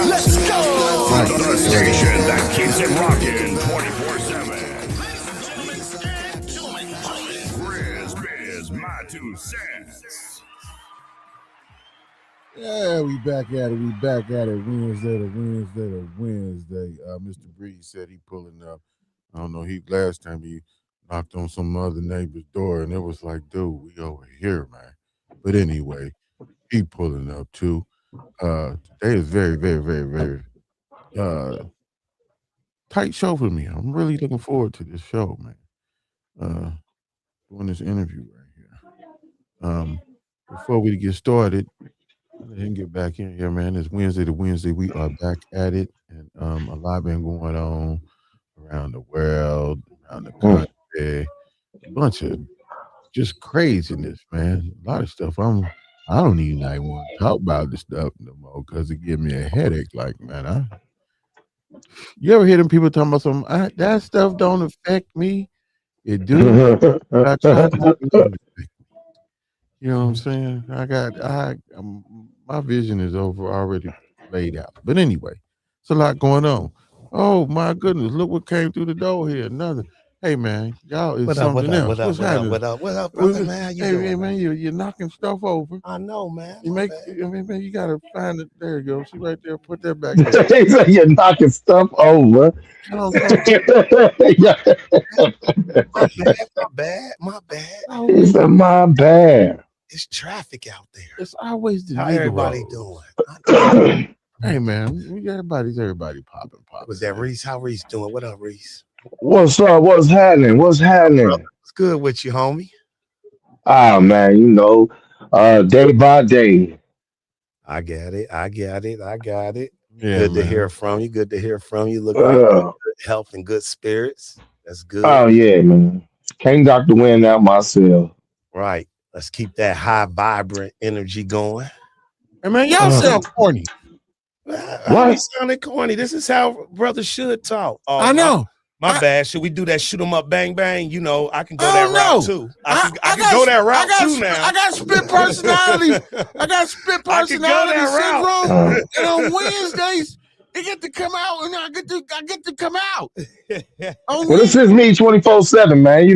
Let's go! The station that keeps it rocking 24/7. Grizz, my 2 cents. Yeah, we back at it. We back at it. Wednesday. Mr. Reese said he pulling up. I don't know. Last time he knocked on some other neighbor's door, and it was like, dude, we over here, man. But anyway, he pulling up too. Today is very, very, very, very tight show for me. I'm really looking forward to this show, man. Doing this interview right here. Before we get started, let him get back in here, man. It's Wednesday to Wednesday. We are back at it, and a lot been going on around the world, around the country. A bunch of just craziness, man. A lot of stuff. I don't even like want to talk about this stuff no more because it gives me a headache. Like, man, you ever hear them people talking about something? That stuff don't affect me. It do. But I try to you know what I'm saying? My vision is already laid out. But anyway, it's a lot going on. Oh my goodness! Look what came through the door here. Another. Hey man, y'all is something else. What's happening? What up, brother, man? How you doing, Hey man, you're knocking stuff over. I know, man. Man, you gotta find it. There you go. See right there. Put that back. He said you're knocking stuff over. My bad. He said, my bad. It's traffic out there. It's always the How everybody doing? Hey man, everybody popping. Was that Reese? How Reese doing? What up, Reese? What's up? What's happening? What's happening? What's good with you, homie? Ah, man, day by day. I got it. Yeah, good to hear from you. Look like good health and good spirits. That's good. Oh, yeah, man. Can't Dr. Win out myself. Right. Let's keep that high, vibrant energy going. Hey, man, y'all sound corny. What? Sounded corny. This is how brothers should talk. I know. My bad. Should we do that shoot 'em up bang bang? You know, I can go that route too. I can go that route too now. I got spit personality. Syndrome. And on Wednesdays, it get to come out, and I get to come out. Well, this is me 24/7, man.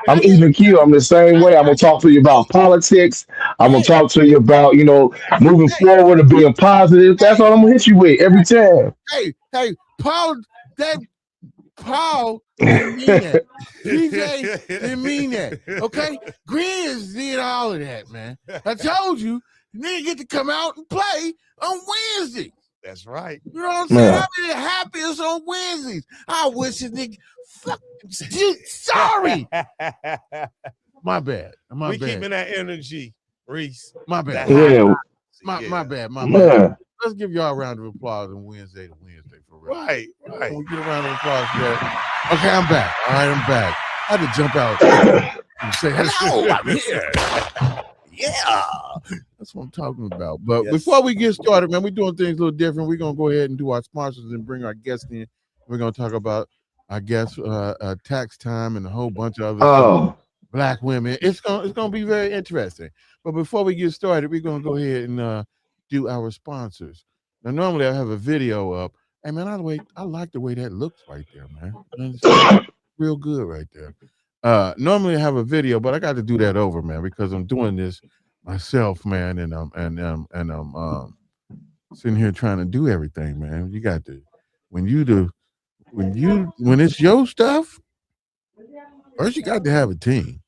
I'm even Q. I'm the same way. I'm gonna talk to you about politics. I'm gonna talk to you about, moving forward and being positive. That's what I'm gonna hit you with every time. Hey, Paul didn't mean that. DJ didn't mean that. Okay? Grizz did all of that, man. I told you, nigga get to come out and play on Wednesday. That's right. You know what I'm saying? I've been happiest on Wednesdays. I wish this nigga sorry. My bad. We keeping that energy, Reese. My bad. Yeah. My bad. Let's give y'all a round of applause on Wednesday to Wednesday for real. Right. We'll get a round of applause for that. Okay, I'm back. All right, I'm back. I had to jump out and say hello. I'm here. Yeah. That's what I'm talking about. But before we get started, man, we're doing things a little different. We're going to go ahead and do our sponsors and bring our guests in. We're going to talk about, I guess, tax time and a whole bunch of other stuff. Black women. It's gonna be very interesting. But before we get started, we're going to go ahead and do our sponsors. Now, normally I have a video up. Hey, man, I like the way that looks right there, man. It's real good right there. Normally I have a video, but I got to do that over, man, because I'm doing this myself, man, and I'm sitting here trying to do everything, man. You got to when it's your stuff, first you got to have a team.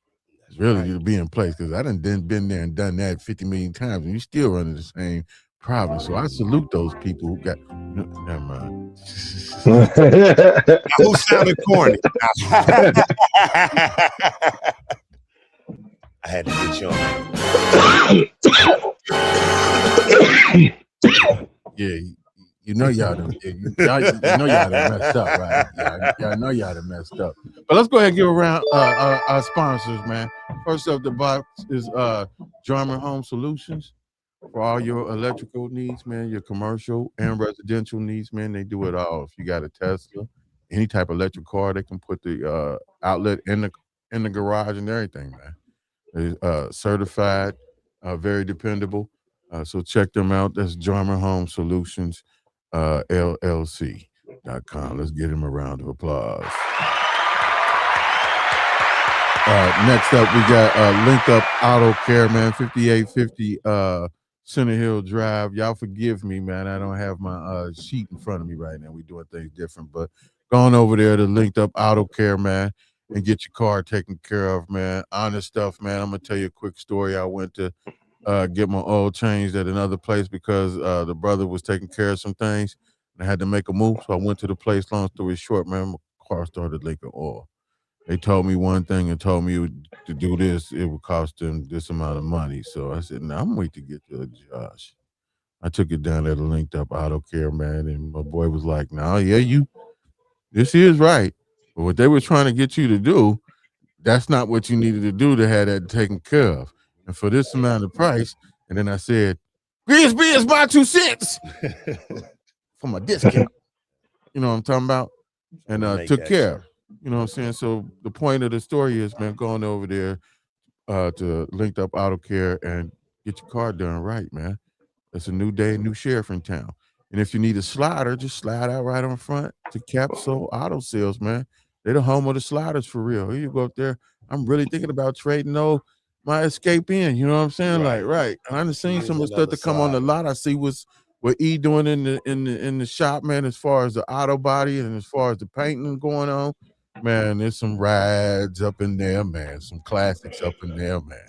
It's really to be in place, because I done been there and done that 50 million times, and you still running the same problem. So I salute those people who got. Never mind. Who sounded corny? I had to get you on. Yeah, you know y'all done messed up, right? Y'all know y'all done messed up. But let's go ahead and give around our sponsors, man. First up the box is Jarman Home Solutions. For all your electrical needs, man, your commercial and residential needs, man, they do it all. If you got a Tesla, any type of electric car, they can put the outlet in the garage and everything, man. They're certified, very dependable. So check them out. That's Drummer Home Solutions, LLC.com. Let's give him a round of applause. Next up, we got Link Up Auto Care, man, 5850 Center Hill Drive. Y'all forgive me, man. I don't have my sheet in front of me right now. We're doing things different, but going over there to Linked Up Auto Care, man, and get your car taken care of, man. Honest stuff, man. I'm going to tell you a quick story. I went to get my oil changed at another place because the brother was taking care of some things, and I had to make a move, so I went to the place. Long story short, man, my car started leaking oil. They told me one thing and told me to do this, it would cost them this amount of money. So I said, "No, I'm waiting to get to Josh." I took it down there to Linked Up Auto Care, man, and my boy was like, "No, yeah, this is right, but what they were trying to get you to do, that's not what you needed to do to have that taken care of, and for this amount of price." And then I said, "GRIZZBY is my 2 cents for my discount." You know what I'm talking about? And took care. You know what I'm saying? So the point of the story is, man, going over there to Linked Up Auto Care and get your car done right, man. It's a new day, new sheriff in town. And if you need a slider, just slide out right on front to Capsule Auto Sales, man. They're the home of the sliders for real. Here you go up there. I'm really thinking about trading my Escape in. You know what I'm saying? Right. Like, right. And I done seen some of the stuff that come on the lot. I see what E doing in the shop, man, as far as the auto body and as far as the painting going on. Man, there's some rides up in there, man. Some classics up in there, man.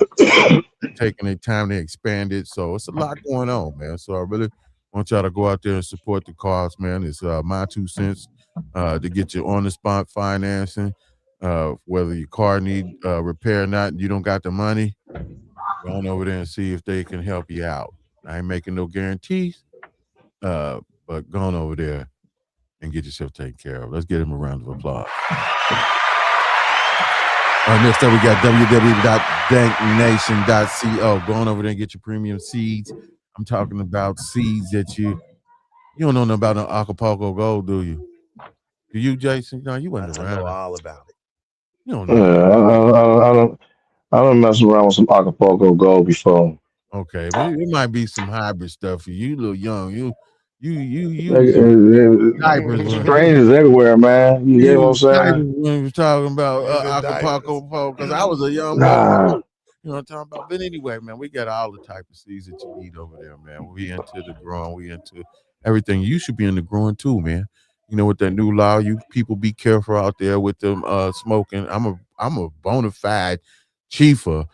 Taking their time to expand it. So it's a lot going on, man. So I really want y'all to go out there and support the cause, man. It's my 2 cents to get you on the spot financing. Whether your car need repair or not, and you don't got the money, go on over there and see if they can help you out. I ain't making no guarantees, but go on over there and get yourself taken care of. Let's give him a round of applause. Next up, we got www.danknation.co. Go on over there and get your premium seeds. I'm talking about seeds that you don't know nothing about no Acapulco Gold, do you? Do you, Jason? No, you wasn't around. I know all about it. You don't know. I don't mess around with some Acapulco Gold before. Okay, but it might be some hybrid stuff for you. You a little young. You strangers everywhere, man. You know what I'm saying? When we're talking about Acapulco, because I was a young boy. Nah. You know what I'm talking about? But anyway, man, we got all the type of seeds that you need over there, man. We into the growing, we into everything. You should be in the growing too, man. You know, with that new law, you people be careful out there with them smoking. I'm a bona fide chiefer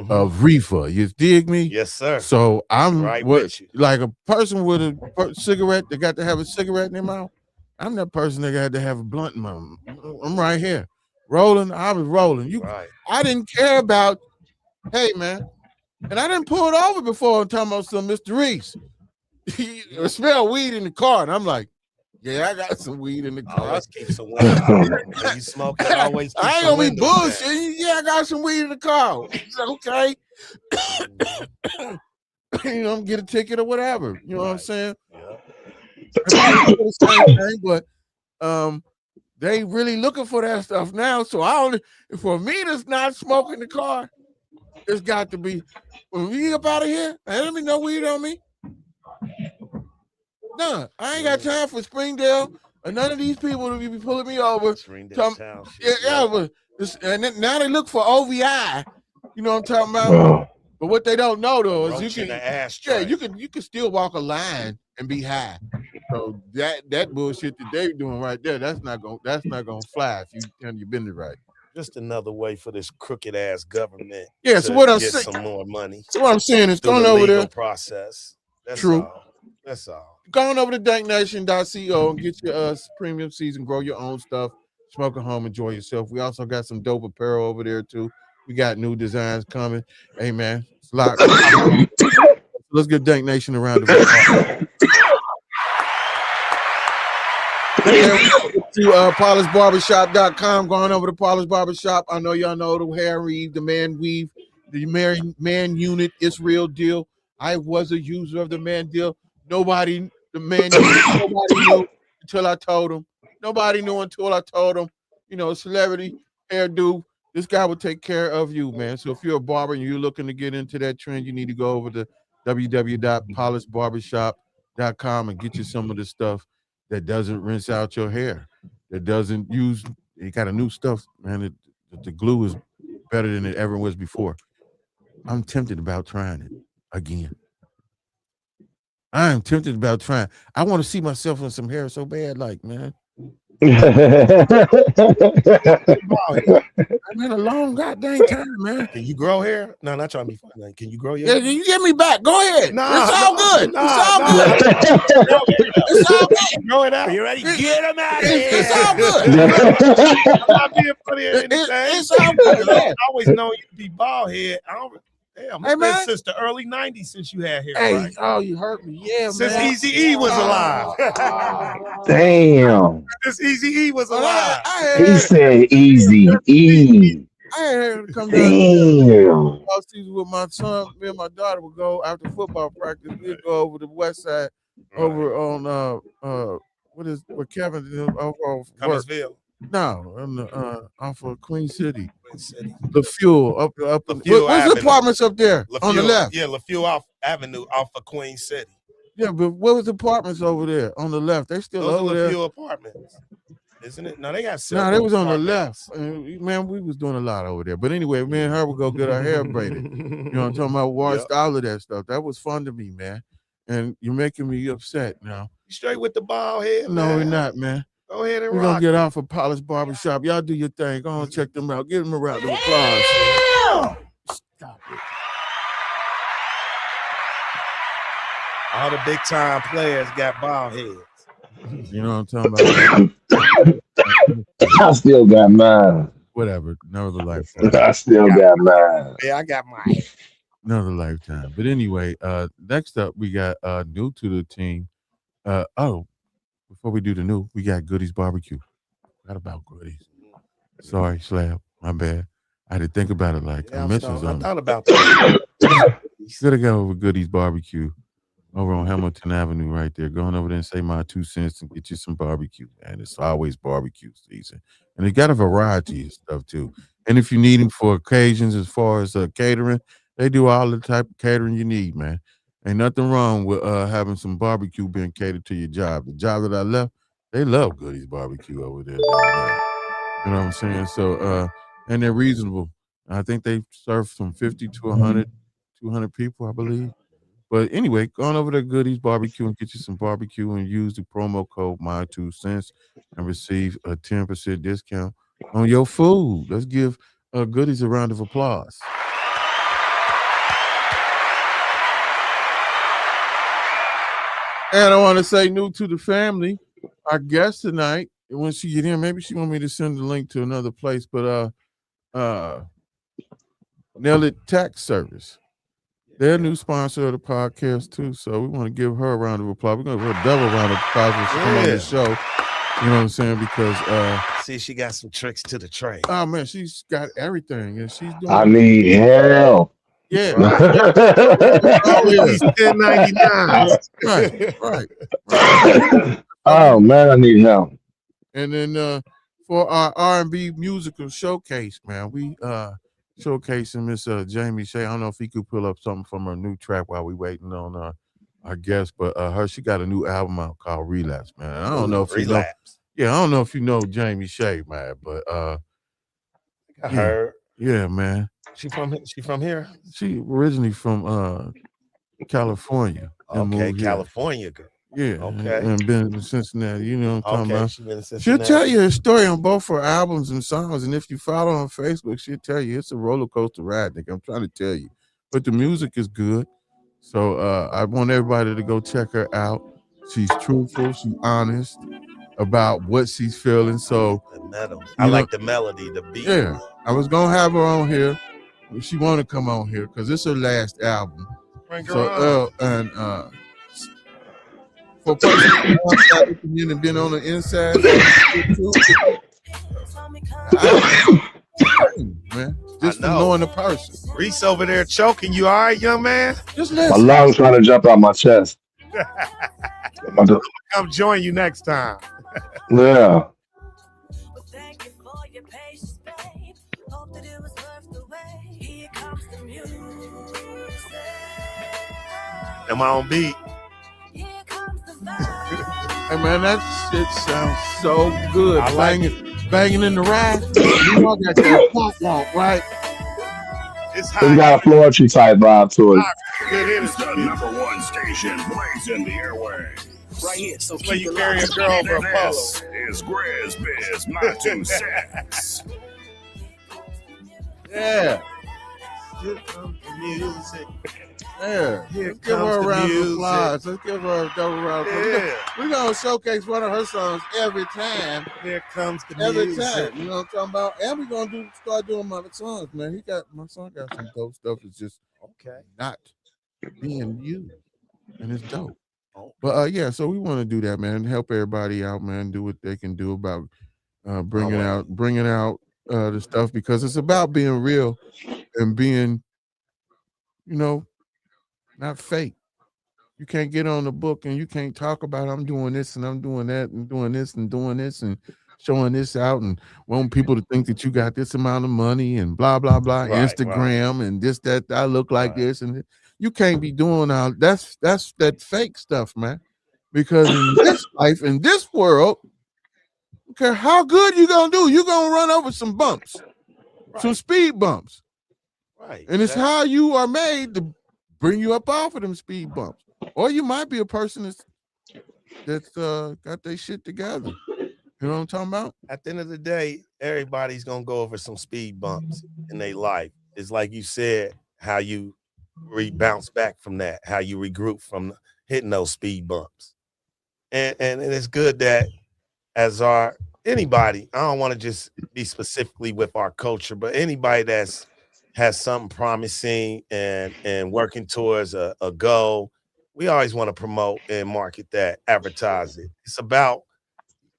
of reefer. You dig me? Yes, sir. So I'm right with you. Like a person with a cigarette that got to have a cigarette in their mouth. I'm that person that had to have a blunt in my mouth. I'm right here. Rolling, I was rolling. I didn't care about, hey man, and I didn't pull it over before I'm talking about some Mr. Reese. I smell weed in the car, and I'm like, yeah, I got some weed in the car. Always keep some weed. When you smoke, always keep I ain't some gonna be bullshit. Yeah, I got some weed in the car. It's okay. You know, get a ticket or whatever. You know what I'm saying? Yeah. Same thing, but they really looking for that stuff now. So for me that's not smoking the car, it's got to be when we get up out of here. Let me know weed on me. No, I ain't got time for Springdale or none of these people to be pulling me over. But now they look for OVI. You know what I'm talking about? But what they don't know though is you can still walk a line and be high. So that bullshit that they doing right there, that's not gonna fly if you turn your business right. Just another way for this crooked ass government. Yeah, so what I'm saying, some more money. So what I'm saying is going over there. Process. That's true. All. That's all. Go on over to danknation.co and get your premium seeds and grow your own stuff. Smoke at home, enjoy yourself. We also got some dope apparel over there too. We got new designs coming. Hey man, it's a lot. Let's get Dank Nation a round of applause. To polishbarbershop.com. Going over to Polish Barbershop. I know y'all know the hair weave, the man weave, the man unit. It's real deal. I was a user of the man deal. Nobody knew until I told them. Nobody knew until I told them. You know, celebrity hairdo. This guy will take care of you, man. So if you're a barber and you're looking to get into that trend, you need to go over to www.polishbarbershop.com and get you some of the stuff that doesn't rinse out your hair, that doesn't use. You got a new stuff, man. The glue is better than it ever was before. I'm tempted about trying it again. I am tempted about trying. I want to see myself in some hair so bad, like, man. I've been a long goddamn time, man. Can you grow hair? No, not trying to be funny. Can you grow your hair? Yeah, you get me back. Go ahead. It's all good. It's all good. It's all good. Grow it out. You ready? Get him out of here. It's all good. I'm not being funny or anything. It's all good. I always known you to be bald head. Damn, it's been since the early 90s since you had hair. Hey, right? Oh, you hurt me. Yeah, since man. Eazy-E was alive. Damn. Since Eazy-E was alive. He said Easy-E. I had to come Damn. down with my son. Me and my daughter would go after football practice. We'd go over the west side, over on what Kevin did over Cumbersville. No, off of Queen City. The fuel up. What's the apartments up there on the left? Yeah, LaFuel Avenue off of Queen City. Yeah, but what was the apartments over there on the left? They still Those over are there. LaFuel apartments, isn't it? No, they got. No, they was on the left. Man, we was doing a lot over there. But anyway, me and her would go get our hair braided. You know what I'm talking about? Washed all of that stuff. That was fun to me, man. And you're making me upset now. You straight with the bald head? No, man. we're not, man. Go ahead and we're rock. Gonna get off of Polish Barbershop. Y'all do your thing. Go on, check them out. Give them a round of applause. Stop it. All the big time players got bald heads. You know what I'm talking about? I still got mine. Whatever. Another lifetime. I still got mine. Yeah, I got mine. Another lifetime. But anyway, next up we got new to the team. Before we do the new, we got Goodies Barbecue. Forgot about Goodies. Sorry, Slab. My bad. I had to think about it like I mentioned something. I thought about that. Gotta go over Goodies Barbecue over on Hamilton Avenue right there. Going over there and say my 2 cents and get you some barbecue. And it's always barbecue season. And they got a variety of stuff too. And if you need them for occasions as far as catering, they do all the type of catering you need, man. Ain't nothing wrong with having some barbecue being catered to your job. The job that I left, they love Goodies Barbecue over there. You know what I'm saying? So, and they're reasonable. I think they serve from 50 to 100, 200 people, I believe. But anyway, go on over to Goodies Barbecue and get you some barbecue and use the promo code My2Cents and receive a 10% discount on your food. Let's give Goodies a round of applause. And I want to say new to the family, our guest tonight, when she get in, maybe she want me to send the link to another place, but Nell Tax Service. They're a new sponsor of the podcast too, so we want to give her a round of applause. We're going to give her a double round of applause when she come on the show. You know what I'm saying? Because see, she got some tricks to the trade. Oh man, she's got everything, and she's doing. I need help. Yeah. He's 1099. Right. Oh man, I need help. And then for our R&B musical showcase, man, we showcasing Miss Jamie Shea. I don't know if he could pull up something from her new track while we waiting on our guest, but she got a new album out called Relapse, man. I don't know if Relapse. I don't know if you know Jamie Shea, man, but I heard. Yeah, man. She from here? She originally from California. Okay, California girl. Yeah. Okay. And been in Cincinnati. You know what I'm talking about? She been in Cincinnati. She'll tell you a story on both her albums and songs. And if you follow her on Facebook, she'll tell you it's a roller coaster ride, nigga. I'm trying to tell you. But the music is good. So I want everybody to go check her out. She's truthful, she's honest about what she's feeling. So I like the melody, the beat. Yeah. I was gonna have her on here. She wanna come on here because it's her last album. So for person outside the community been on the inside, man, just from knowing the person. Reese over there choking you. All right, young man? Just My listen. lungs trying to jump out my chest. I'm gonna come join you next time. Yeah. Am I on beat? Hey man, that shit sounds so good. Banging in the ride. You know that wonk, right? It's got a flourishing type vibe to it. It's the #1 station blazing the airwaves. Right here, so where you carry a girl over a polo. This is GRIZZBIZMY2SENSE. Yeah. Here comes the music. Yeah. Here Let's give her a comes the round of music. applause. Let's give her a double round of applause. Yeah. We're going to showcase one of her songs every time. Here comes the Every music. time. You know what I'm talking about? And we're going to start doing my songs, man. My song got some dope stuff. It's just not being used. And it's dope. But yeah, so we want to do that, man. Help everybody out, man. Do what they can do about bringing out the stuff, because it's about being real and being, not fake. You can't get on the book and you can't talk about I'm doing this and I'm doing that and doing this and doing this and showing this out and want people to think that you got this amount of money and blah blah blah. Instagram and this, that I look like this, and you can't be doing all that's that fake stuff, man. Because in this life, in this world, okay, how good you gonna do? You're gonna run over some bumps, some speed bumps. Right. And it's how you are made to bring you up off of them speed bumps. Or you might be a person that's got their shit together. You know what I'm talking about? At the end of the day, everybody's gonna go over some speed bumps in their life. It's like you said, how you bounce back from that, how you regroup from hitting those speed bumps. And it's good that as anybody, I don't want to just be specifically with our culture, but anybody has something promising and working towards a goal, we always want to promote and market that, advertise it. It's about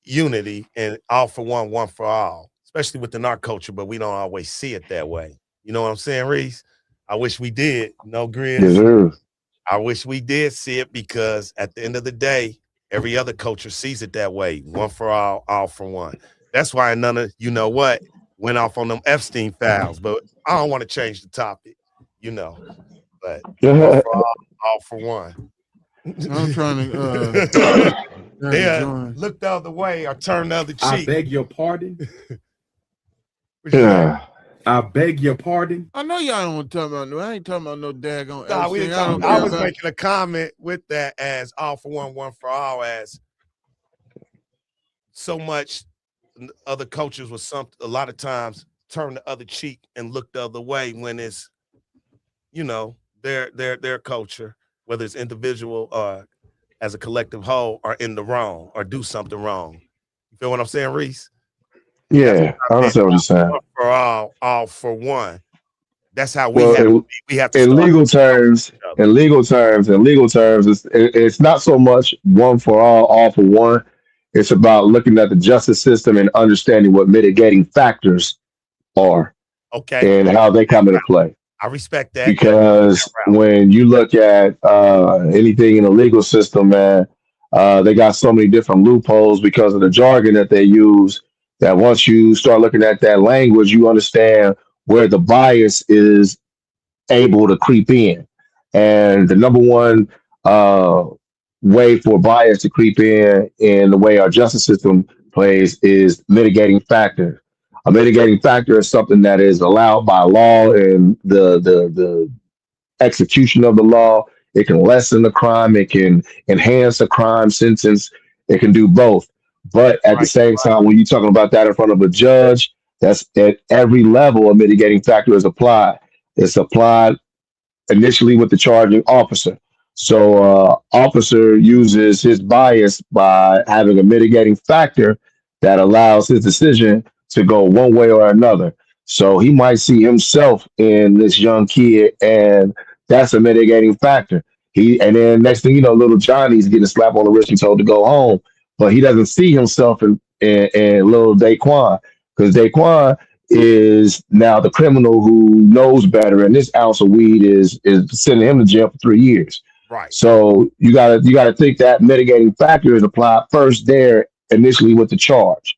unity and all for one, one for all, especially within our culture, but we don't always see it that way. You know what I'm saying, Reese? I wish we did. No, Grizz. Yes, I wish we did see it, because at the end of the day, every other culture sees it that way. One for all for one. That's why none of, went off on them Epstein files, but I don't want to change the topic, but one for all for one. I'm trying to look the other way or turn the other cheek. I beg your pardon. Yeah. I beg your pardon. I know y'all don't want to talk about no. I ain't talking about no daggone. Nah, we I was making a comment with that as all for one, one for all, as so much other cultures was a lot of times turn the other cheek and look the other way when it's, their culture, whether it's individual or as a collective whole, are in the wrong or do something wrong. You feel what I'm saying, Reese? Yeah, I understand what you're saying. One for all for one. That's how we have to. In legal terms, it's not so much one for all for one. It's about looking at the justice system and understanding what mitigating factors are, and how they come into play. I respect that, because when you look at anything in the legal system, man, they got so many different loopholes because of the jargon that they use. That once you start looking at that language, you understand where the bias is able to creep in. And the number one way for bias to creep in the way our justice system plays, is mitigating factor. A mitigating factor is something that is allowed by law and the execution of the law. It can lessen the crime. It can enhance the crime sentence. It can do both. But at the same time, when you're talking about that in front of a judge, that's at every level a mitigating factor is applied. It's applied initially with the charging officer. So officer uses his bias by having a mitigating factor that allows his decision to go one way or another. So he might see himself in this young kid, and that's a mitigating factor. And then next thing you know, little Johnny's getting a slap on the wrist and told to go home. But he doesn't see himself in little Daquan, because Daquan is now the criminal who knows better, and this ounce of weed is sending him to jail for 3 years. Right. So you gotta think that mitigating factor is applied first there initially with the charge.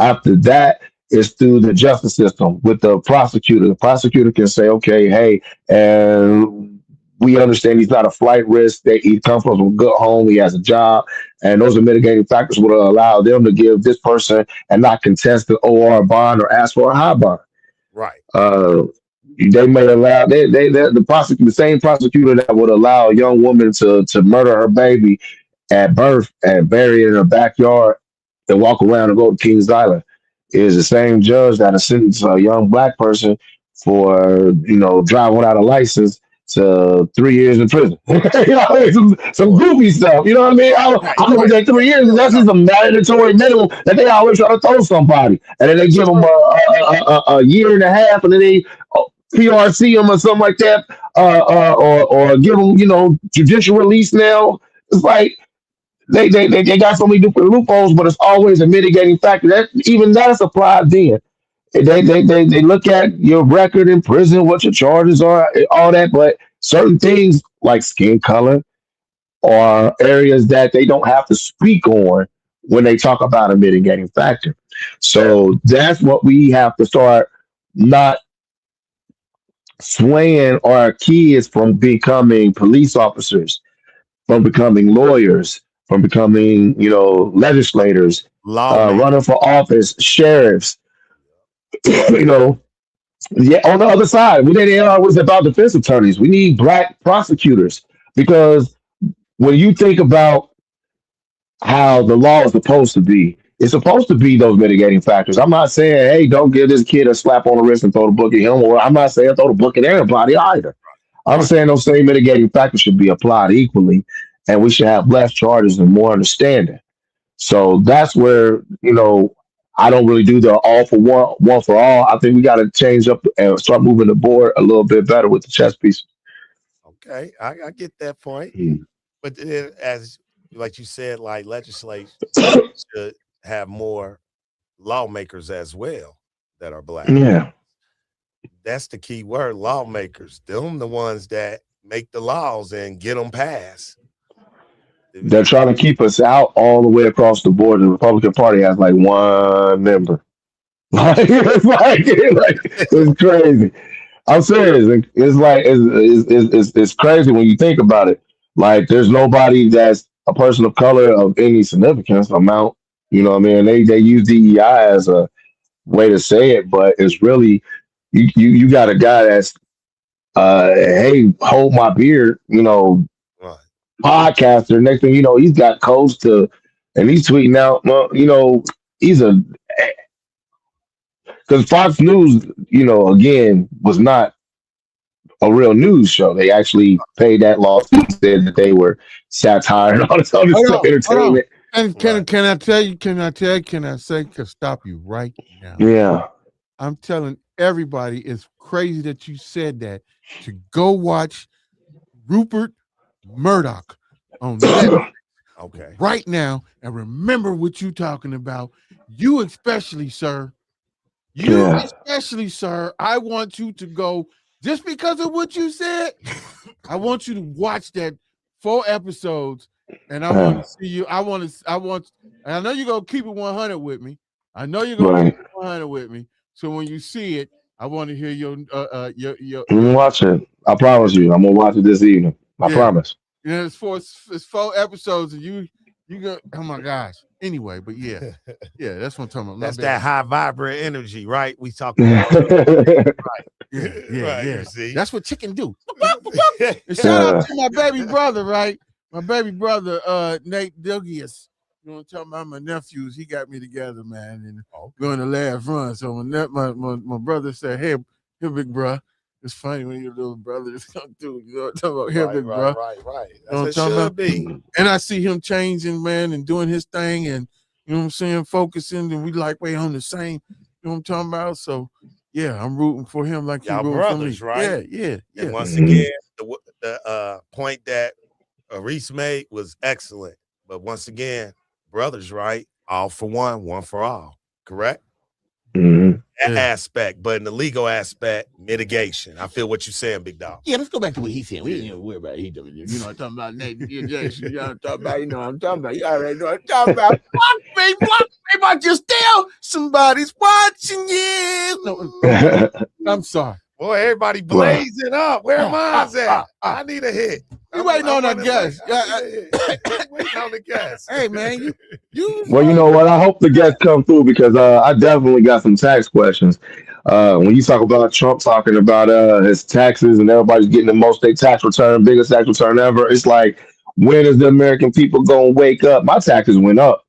After that is through the justice system with the prosecutor. The prosecutor can say, okay, hey, and we understand he's not a flight risk. That he comes from a good home. He has a job, and those are mitigating factors would allow them to give this person and not contest the OR bond or ask for a high bond. Right. They may allow the same prosecutor that would allow a young woman to murder her baby at birth and bury it in her backyard and walk around and go to Kings Island is the same judge that has sentenced a young black person for driving without a license to 3 years in prison. Some goofy stuff. You know what I mean? I don't know that 3 years. That's just a mandatory minimum that they always try to throw somebody, and then they give them a year and a half, and then they PRC them or something like that, or give them judicial release. Now it's like they got so many different loopholes, but it's always a mitigating factor. That's applied then. They look at your record in prison, what your charges are, all that, but certain things like skin color are areas that they don't have to speak on when they talk about a mitigating factor. So that's what we have to start not swaying our kids from becoming police officers, from becoming lawyers, from becoming legislators, running for office, sheriffs. Yeah, on the other side, we didn't always about defense attorneys. We need black prosecutors, because when you think about how the law is supposed to be, it's supposed to be those mitigating factors. I'm not saying, hey, don't give this kid a slap on the wrist and throw the book at him, or I'm not saying throw the book at everybody either. I'm saying those same mitigating factors should be applied equally, and we should have less charges and more understanding. So that's where, I don't really do the all for one for all. I think we got to change up and start moving the board a little bit better with the chess pieces. Okay, I get that point. But then, as like you said, like legislators should have more lawmakers as well that are black. Yeah. That's the key word, lawmakers. Them the ones that make the laws and get them passed. They're trying to keep us out all the way across the board. The Republican Party has like one member. It's crazy. I'm serious. It's crazy when you think about it. Like, there's nobody that's a person of color of any significance amount. You know what I mean? They use DEI as a way to say it, but it's really you got a guy that's hey, hold my beer, podcaster. Next thing you know, he's got codes and he's tweeting out, he's because Fox News, again, was not a real news show. They actually paid that lawsuit, said that they were satire and all this other stuff, entertainment. And can I stop you right now? Yeah. I'm telling everybody, it's crazy that you said that, to go watch Rupert Murdoch on Netflix right now and remember what you're talking about. You especially, sir. Especially, sir. I want you to go, just because of what you said, I want you to watch that 4 episodes, and I want to see you. And I know you're going to keep it 100 with me. Keep it 100 with me. So when you see it, I want to hear your watch it. I promise you, I'm gonna watch it this evening. I promise. It's 4 episodes, and you go. Oh my gosh. Anyway, but yeah, that's what I'm talking about. That's that high vibrant energy, right? We talking about. Right. Yeah. See? That's what chicken do. And shout out to my baby brother, right? My baby brother, Nate Douglas. You know what I'm talking about? My nephews, he got me together, man, and going to last run. So when my brother said, hey, big bro, it's funny when your little brother is come through. You know what I'm talking about? Here, big bro. Right. That's what I'm talking about? Be. And I see him changing, man, and doing his thing, and you know what I'm saying, focusing, and we like way on the same. You know what I'm talking about? So yeah, I'm rooting for him like y'all rooting brothers, for me. right? Yeah. And once again, the point that Reese made was excellent. But once again, brothers, right? All for one for all. Correct? That aspect, but in the legal aspect, mitigation. I feel what you're saying, big dog. Yeah, let's go back to what he said. We ain't worry about he doing. You know what I'm talking about, Nate. You know what I'm talking about. You know what I'm talking about. You already know what I'm talking about. Block me, but you still somebody's watching you. No, I'm sorry. Boy, everybody blazing up. Where mine's at? I need a hit. You waiting on a guest. Waiting on the guest. Hey, man, you. Well, you know what? I hope the guests come through because I definitely got some tax questions. When you talk about Trump talking about his taxes and everybody's getting the most their tax return, biggest tax return ever, it's like, when is the American people gonna wake up? My taxes went up.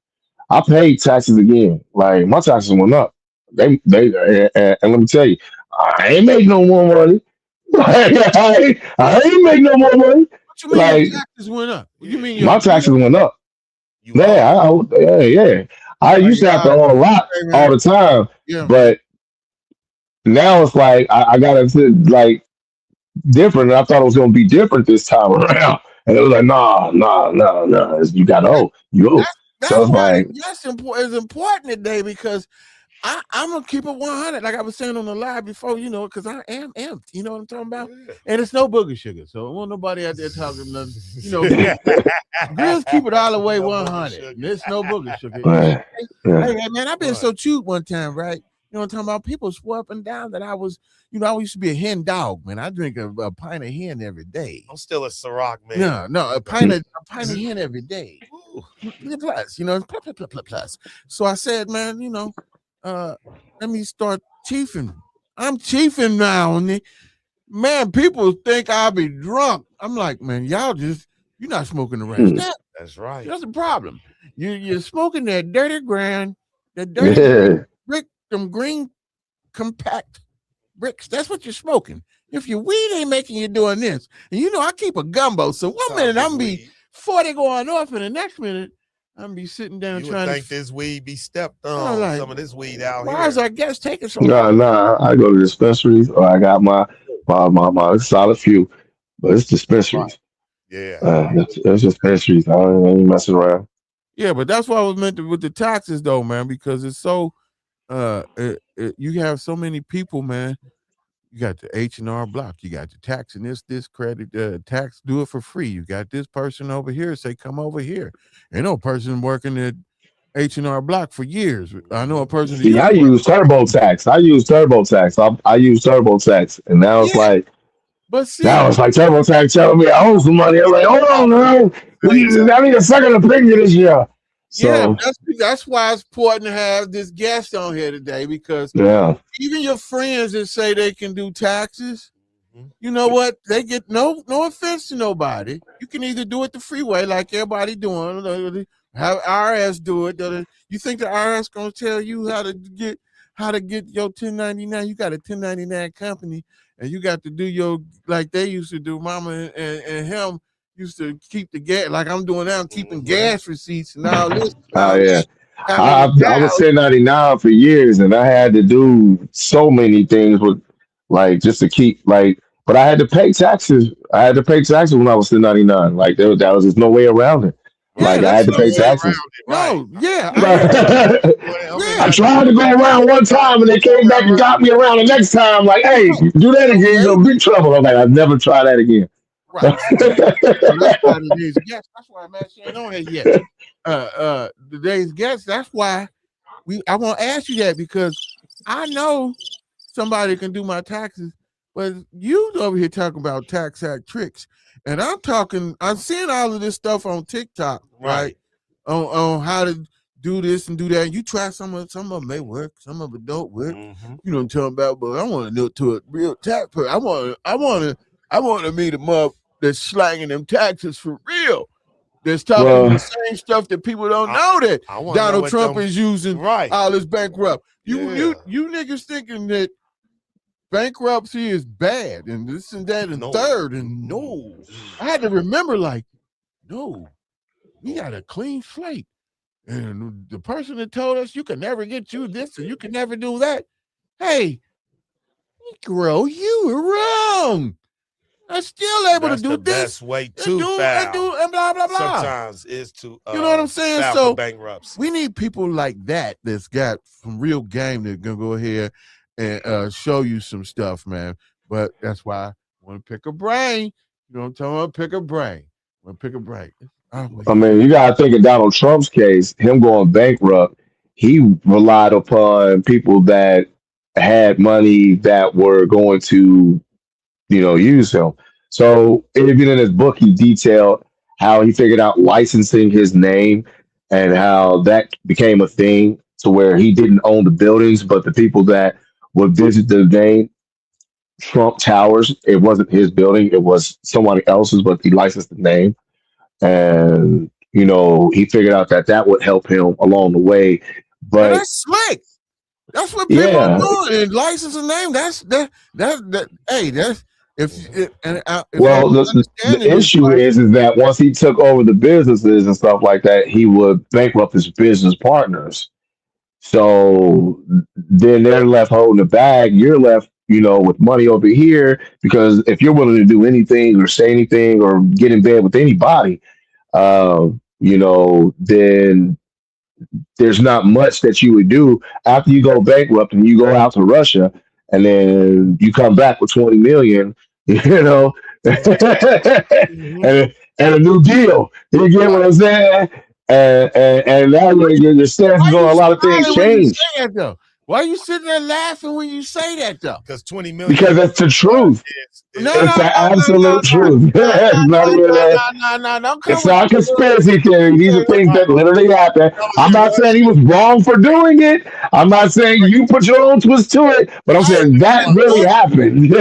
I paid taxes again. Like my taxes went up. And let me tell you, I ain't make no more money. I ain't make no more money. What you mean Like your taxes went up? You mean my taxes went up. Yeah. I used to have to owe a lot all the time, but now it's like I gotta like different. And I thought it was gonna be different this time around, and it was like, nah. You got to owe. You owe. So it's like that's important today because I'm gonna keep it 100, like I was saying on the live before, because I am amped. You know what I'm talking about? Yeah. And it's no booger sugar, so I want nobody out there talking nothing. Grizz keep it all the way 100. And it's no booger sugar. Right. Hey man, I've been so chewed one time, right? You know what I'm talking about? People swore up and down that I was, I used to be a hen dog, man. I drink a pint of hen every day. I'm still a Ciroc, man. No, a pint of hen every day. Plus, plus. So I said, man, let me start chiefing. I'm chiefing now. Man, people think I'll be drunk. I'm like, man, you're not smoking the right stuff. That's right. That's the problem. You're smoking that dirty grind, that dirty brick, them green compact bricks. That's what you're smoking. If your weed ain't making you doing this, and I keep a gumbo. So one minute I'm be 40 going off, and the next minute I'm be sitting down trying to think this weed be stepped on. Like, some of this weed out here. Why is our guest taking so Nah. I go to dispensaries, or I got my solid few, but it's dispensaries. Yeah, it's dispensaries. I ain't messing around. Yeah, but that's why I was meant to with the taxes, though, man, because it's so. You have so many people, man. You got the H&R Block. You got the tax and this credit tax. Do it for free. You got this person over here say, come over here. Ain't no person working at H&R Block for years. I know a person. See, I use TurboTax. I use TurboTax, and now it's like. But see, now it's like TurboTax telling me I owe some money. I'm like, hold on, man. I need a second opinion this year. So, yeah, that's why it's important to have this guest on here today, because even your friends that say they can do taxes, you know what? They get no offense to nobody. You can either do it the freeway like everybody doing, have IRS do it. You think the IRS gonna tell you how to get your 1099? You got a 1099 company, and you got to do your like they used to do. Mama and him used to keep the gas, like I'm doing now. I'm keeping gas receipts and all this. I was 1099 for years, and I had to do so many things with, like, just to keep, like, but I had to pay taxes. I had to pay taxes when I was 1099. Like, there was just no way around it. Like, I had to pay taxes. No, yeah. I tried to go around one time, and they came back and got me around the next time. Like, hey, do that again, you're in big trouble. I'm like, I've never tried that again. Right. That's why today's guest. That's why man, she ain't on here yet. Today's guest. That's why I won't ask you that, because I know somebody can do my taxes, but you over here talking about tax hack tricks, and I'm seeing all of this stuff on TikTok, right? On how to do this and do that. And you try some of them may work, some of it don't work. You know what I'm talking about? But I want to know to a real tax person. I want to meet a mother that's slanging them taxes for real. That's talking the same stuff that people don't know that Donald Trump is using all this bankrupt. You niggas thinking that bankruptcy is bad and this and that and third. And no, I had to remember, like, no, we got a clean slate. And the person that told us you can never get you this and you can never do that, hey, Negro, you were wrong. I'm still able to do this. Best way to file. And blah blah blah. Sometimes is to you know what I'm saying. So bankruptcy. We need people like that's got some real game that gonna go ahead and show you some stuff, man. But that's why I want to pick a brain. You know what I'm talking about? Pick a brain. I want to pick a brain. I mean, you gotta think of Donald Trump's case. Him going bankrupt, he relied upon people that had money that were going to, use him. So even in his book, he detailed how he figured out licensing his name and how that became a thing to where he didn't own the buildings, but the people that would visit the name Trump Towers, it wasn't his building, it was somebody else's, but he licensed the name. And, he figured out that that would help him along the way. Man, But that's slick. That's what people are yeah, doing. And license a name. Hey, that's if well, I'm the understanding this issue right. is that once he took over the businesses and stuff like that, he would bankrupt his business partners. So then they're left holding the bag. You're left, with money over here because if you're willing to do anything or say anything or get in bed with anybody, then there's not much that you would do after you go bankrupt and you go out to Russia and then you come back with 20 million, and a new deal. You get what I'm saying? And now your stance Why on you a lot of things smiling when you change say that though? Why are you sitting there laughing when you say that though? Because 20 million because that's the truth. No, It's the absolute truth. It's not even Don't come it's with not a conspiracy theory. These are things that literally happen. I'm not saying he was wrong for doing it. I'm not saying you put your own twist to it, but I'm saying that really happened.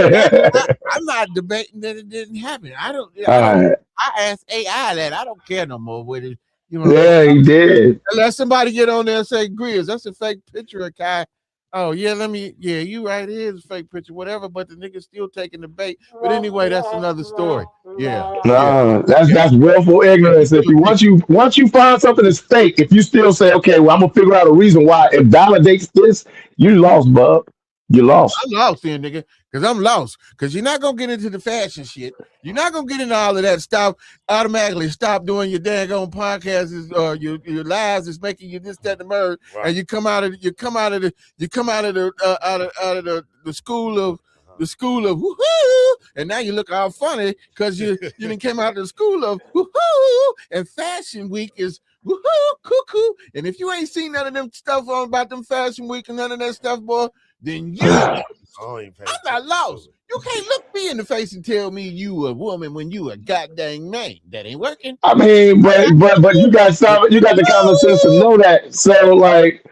I'm not debating that it didn't happen. I don't. Alright. I asked AI that. I don't care no more with it. Yeah, he did. Let somebody get on there and say, Grizz, that's a fake picture of Kai. Oh, yeah, you right, it is a fake picture, whatever, but the nigga's still taking the bait. But anyway, that's another story. Yeah. No, that's willful ignorance. If you once you find something that's fake, if you still say, okay, well, I'm gonna figure out a reason why it validates this, you lost, bub. You lost. I'm lost here, nigga, because I'm lost. Because you're not going to get into the fashion shit. You're not going to get into all of that stuff. Automatically stop doing your dang on podcasts or your lives is making you this, that, and the merge. Right. And you come out of the school of woohoo, and now you look all funny because you didn't came out of the school of woohoo, and Fashion Week is woohoo, cuckoo. And if you ain't seen none of them stuff on about them Fashion Week and none of that stuff, boy, then I'm not lost. You can't look me in the face and tell me you a woman when you a goddamn man. That ain't working. I mean, but you got the common sense to know that. So like,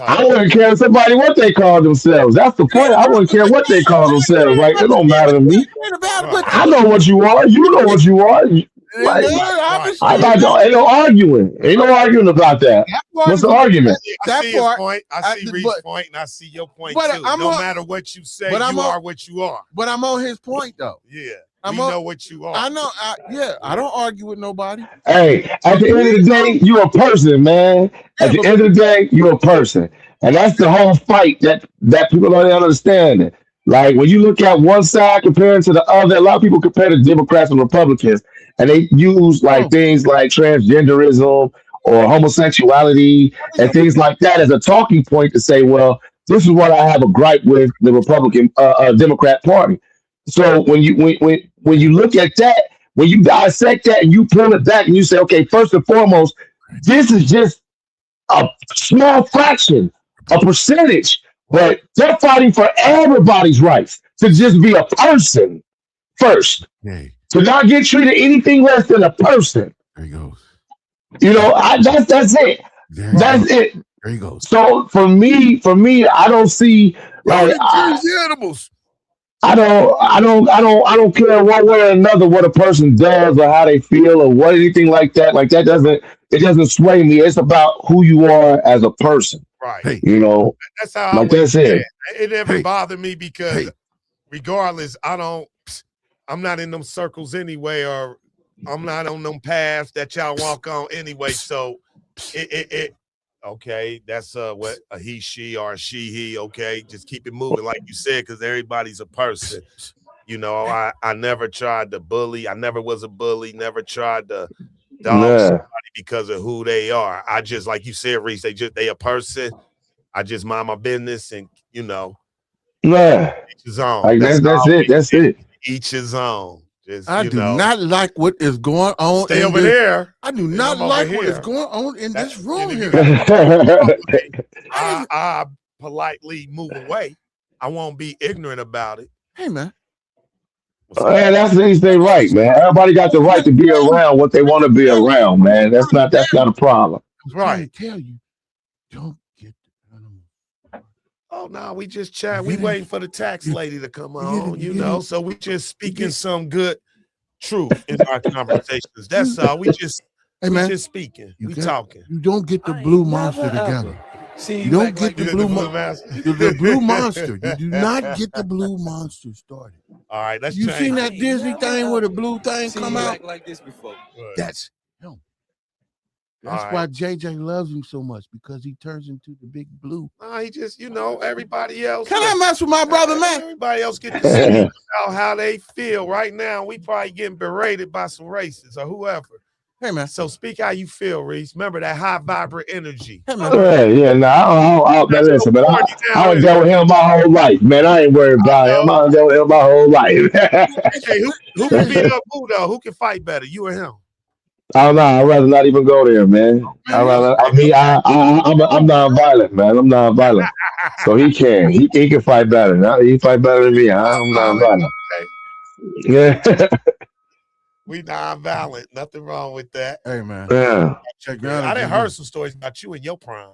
I wouldn't care somebody what they call themselves. That's the point. I wouldn't care what they call themselves. Like, it don't matter to me. I know what you are. You know what you are. Like, ain't no arguing. Ain't no arguing about that. What's the argument? I see his point. I see Reese's point, and I see your point too. No matter what you say, you are what you are. But I'm on his point though. Yeah. We know what you are. I know. I don't argue with nobody. Hey, at the end of the day, you're a person, man. At the end of the day, you're a person. And that's the whole fight that people don't understand. Like, when you look at one side comparing to the other, a lot of people compare the Democrats and Republicans, and they use things like transgenderism or homosexuality and things like that as a talking point to say, well, this is what I have a gripe with the Republican Democrat Party. So when you look at that, when you dissect that and you pull it back and you say, okay, first and foremost, this is just a small fraction, a percentage, but they're fighting for everybody's rights to just be a person first, to not get treated anything less than a person. There he goes. That's it. That's it. There he goes. So for me, I don't see like animals. I don't care one way or another what a person does or how they feel or what anything like that. Like that doesn't sway me. It's about who you are as a person. Right. That's how like that's it. It never bothered me because regardless, I'm not in them circles anyway, or I'm not on them paths that y'all walk on anyway. So okay, that's what a he, she, or a she, he. Okay, just keep it moving, like you said, because everybody's a person. I never tried to bully. I never was a bully. Never tried to dog somebody because of who they are. I just, like you said, Reese, they a person. I just mind my business, and each his own. Like that's it. Each his own. I do not like what is going on. Stay over there. I do not like what is going on in this room here. I politely move away. I won't be ignorant about it. Hey, man. Man, that's the easy thing, right, man. Everybody got the right to be around what they want to be around, man. That's not a problem. I'm trying to tell you, don't get the animal. Oh no, we just chat. We waiting for the tax lady to come on, you know. So we just speaking some good truth in our conversations. That's all. We just just speaking. We talking. You don't get the blue monster together. See, you don't get like the blue monster. The blue monster. You do not get the blue monster started. All right, let's. You seen that Disney thing where the blue thing come out? Like this before. That's him. That's why JJ loves him so much, because he turns into the big blue. He just, you know, everybody else. Can I mess with my brother, man? Everybody else get to see about how they feel right now. We probably getting berated by some racists or whoever. Hey, man. So speak how you feel, Reese. Remember that high vibrant energy. Yeah, listen, but I done dealt with him my whole life, man. I ain't worried about him. I done dealt with him my whole life. Hey, who can beat up who though? Who can fight better, you or him? I don't know. I'd rather not even go there, man. I'm non-violent, man. I'm non-violent, so he can fight better. He fight better than me. I'm non-violent. Yeah. We non-violent. Nothing wrong with that. Hey, man. Yeah. I done heard some stories about you in your prime.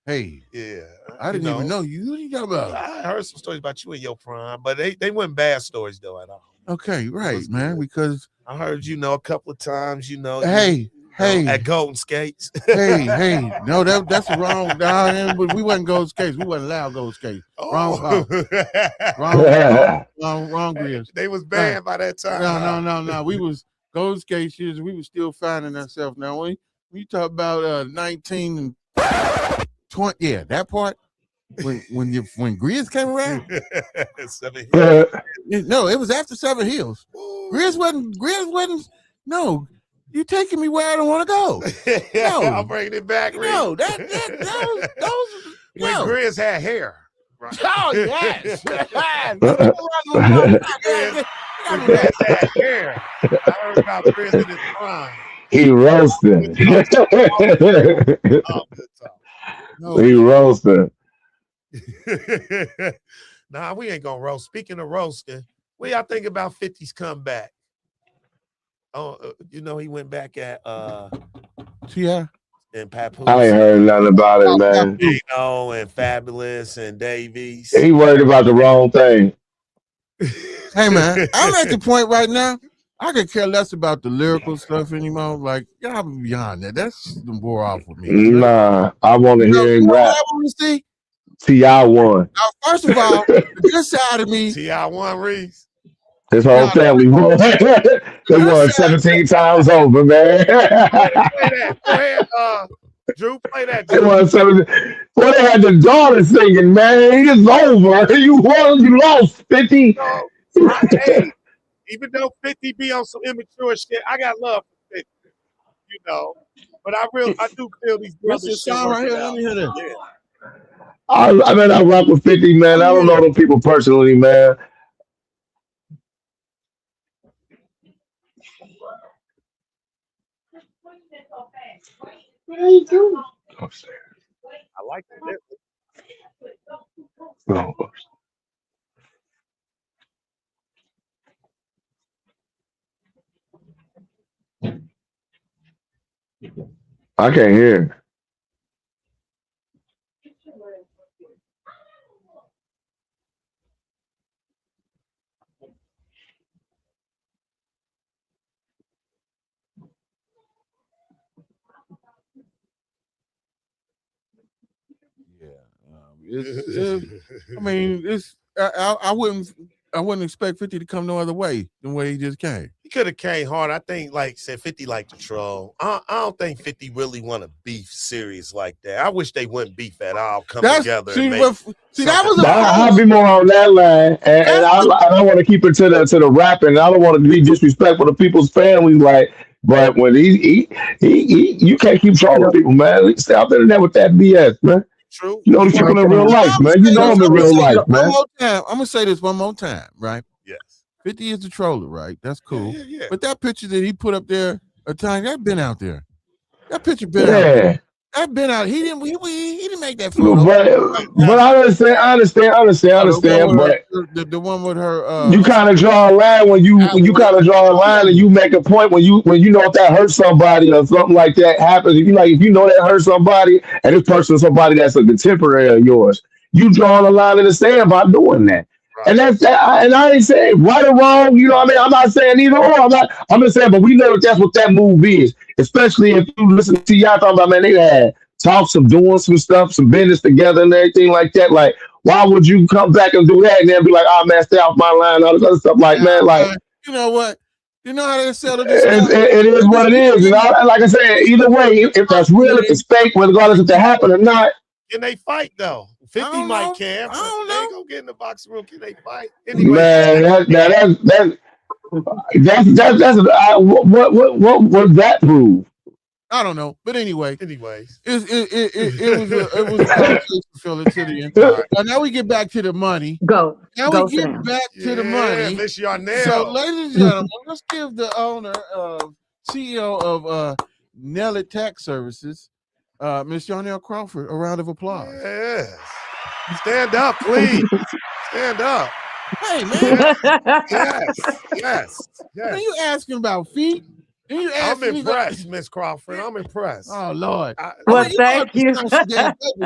Hey. Yeah. I didn't even know you. What you talking about? I heard some stories about you in your prime, but they weren't bad stories though at all. Okay, right, man. Because I heard a couple of times, Hey, at Golden Skates. hey. No, that's wrong. No, we wasn't Golden Skates. We wasn't allowed Golden Skates. Wrong. Wrong, Grizz. They was banned by that time. No. We was Golden Skates years. We was still finding ourselves. Now, when you talk about 19 and 20, yeah, that part. When Grizz came around, 7 Hills. No, it was after 7 Hills. Grizz wasn't. No, you taking me where I don't want to go. No, I'm bringing it back. No, those. When Grizz had hair. Right. Oh yes. Hair. I heard about Grizz in his prime. He roasted. He roasted. Nah, we ain't gonna roast. Speaking of roasting, what y'all think about 50's comeback? Oh, he went back at yeah. And Papoose. I ain't heard nothing about it, man. And Fabulous and Davies. He worried about the wrong thing. Hey, man, I'm at the point right now. I could care less about the lyrical stuff anymore. Like, y'all be beyond that. That's more off with me. Nah, I want to hear him rap. I want to see T.I. won. Now, first of all, the good side of me. T.I. won, Reese. His whole family won. They won 17 times over, man. Play that. Go ahead, Drew, play that. They won 17. Well, they had the daughter singing, man. It's over. You won, you lost 50. Hey, even though 50 be on some immature shit, I got love for 50, But I do feel these brothers. This song right here. Let me hear this. Yeah. I rock with 50, man. I don't know them people personally, man. What are you doing? Upstairs. I like that. No. I can't hear. I wouldn't expect 50 to come no other way than way he just came. He could have came hard. I think, like said, 50 like to troll. I don't think 50 really want to beef serious like that. I wish they wouldn't beef at all. Together. I'll be more on that line, and I want to keep it to the rapping. I don't want to be disrespectful to people's families, but when he you can't keep trolling people, man. Stay out there with that BS, man. True. You know these people in real life, man. You know them in real life, man. I'm gonna say this one more time, right? Yes. 50 is the troller, right? That's cool. Yeah. But that picture that he put up there, that been out there. That picture been out there. I've been out. He didn't make that photo. But I understand. But The one with her. you kind of draw a line when you kind of draw a line and you make a point when you know if that hurts somebody or something like that happens. If you know that hurts somebody and this person is somebody that's a contemporary of yours, you draw a line in the sand by doing that. Right. And that's that. And I ain't saying right or wrong. You know what I mean? I'm not saying either or. I'm just saying, but we know that that's what that move is. Especially if you listen to y'all talking about, man, they had talks of doing some stuff, some business together and everything like that. Like, why would you come back and do that and then be like, oh man, stay off my line, all this other stuff? Like, man, like, you know what? You know how they settle this? It is what it is. And like I said, either way, if that's real, if it's fake, regardless if it happened or not. Can they fight though? 50 might care. I don't know. They go get in the boxing room. Can they fight? Anyway, Man, what that prove? I don't know, but anyways, it was a conversation filler to the end. Now we get back to the money. Go. Now Go, we get Sam. back to the money. Miss Yarnell. So, ladies and gentlemen, let's give the owner, CEO of Nell Tax Services, Miss Yarnell Crawford, a round of applause. Yes. Stand up, please. Stand up. Hey, man. Yes. Are you asking about feet? I'm impressed, Miss Crawford. I'm impressed. Oh, Lord. Thank you. Some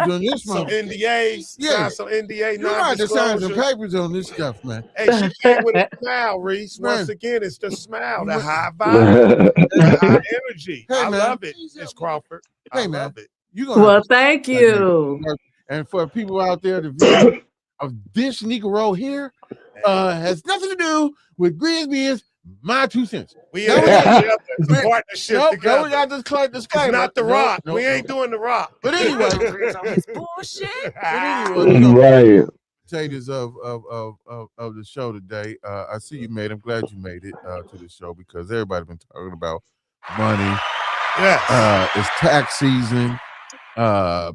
NDAs. Yeah. Some NDA You got to sign some papers on this stuff, man. Hey, she came with a smile, Reese. Once again, it's the smile, the high vibe, the high energy. Hey, I man. love it, Miss Crawford. Hey, I man. love it. Well, thank you. And for people out there, the view of this Negro here has nothing to do with GRIZZBIZMY2SENSE. My 2 cents. We got a partnership together. No, we got this disclaimer. It's not the rock. We ain't doing the rock. But anyway, It's bullshit. Right. Potatoes of the show today. I see you made. I'm glad you made it to the show because everybody's been talking about money. Yes. It's tax season.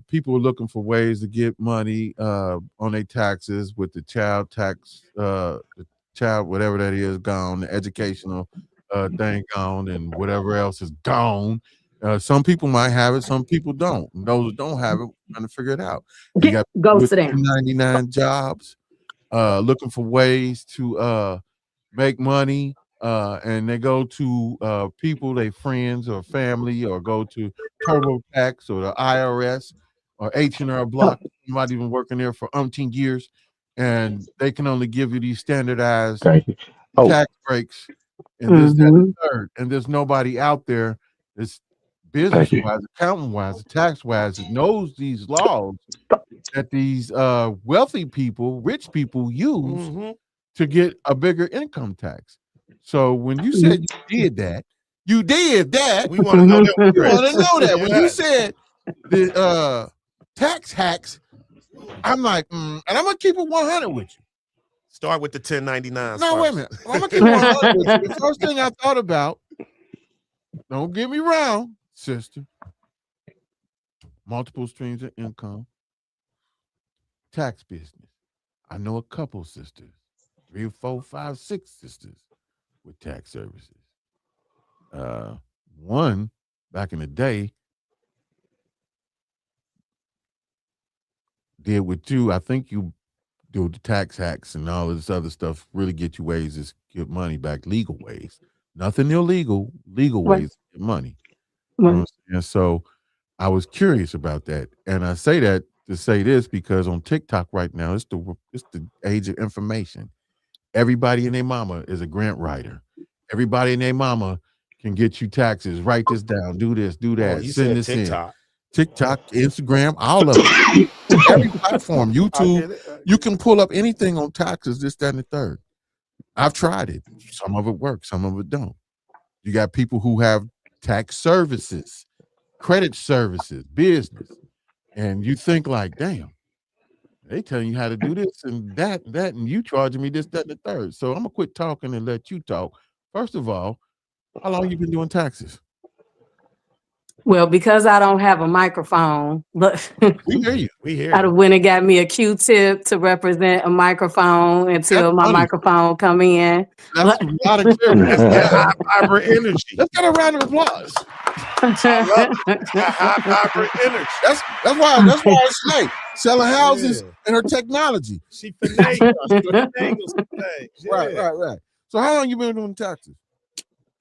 People are looking for ways to get money on their taxes with the child tax, the child, whatever that is, gone, the educational thing gone, and whatever else is gone. Some people might have it, some people don't. And those that don't have it, we're trying to figure it out. You got Go sit down. 99 jobs, looking for ways to make money, and they go to people, they friends or family, or go to TurboTax or the IRS or H&R Block. Somebody even working there for umpteen years, and they can only give you these standardized tax breaks and this, that, and third. And there's nobody out there that's business-wise, accountant-wise, tax-wise that knows these laws that these wealthy people, rich people use to get a bigger income tax. So when you said you did that. We want to know that. We want to know that. When you said the tax hacks, I'm like, and I'm gonna keep it 100 with you. Start with the 1099s. No, wait a minute. I'm gonna keep it 100 with you. The first thing I thought about, don't get me wrong, sister, multiple streams of income, tax business. I know a couple sisters, 3, 4, 5, 6 sisters with tax services. One back in the day did with you. I think you do the tax hacks and all this other stuff. Really get you ways to get money back, legal ways. Nothing illegal, legal ways to get money. And so I was curious about that, and I say that to say this because on TikTok right now, it's the age of information. Everybody and their mama is a grant writer. Everybody and their mama can get you taxes. Write this down. Do this. Do that. Send this TikTok. TikTok, Instagram, all of it. Every platform, YouTube, you can pull up anything on taxes, this, that, and the third. I've tried it. Some of it works, some of it don't. You got people who have tax services, credit services, business, and you think like, damn, they telling you how to do this and that, and you charging me this, that, and the third. So I'm gonna quit talking and let you talk. First of all, how long you been doing taxes? Well, because I don't have a microphone, look, We hear you. We hear I you. went and got me a Q-tip to represent a microphone until That's my funny. microphone come in. That's a lot of clearance. That's that high vibrant energy. Let's get a round of applause. I love it. That high vibrant energy. That's why it's like selling houses and her technology. She finagles. She finagles some things. Yeah. Right. So how long you been doing taxes?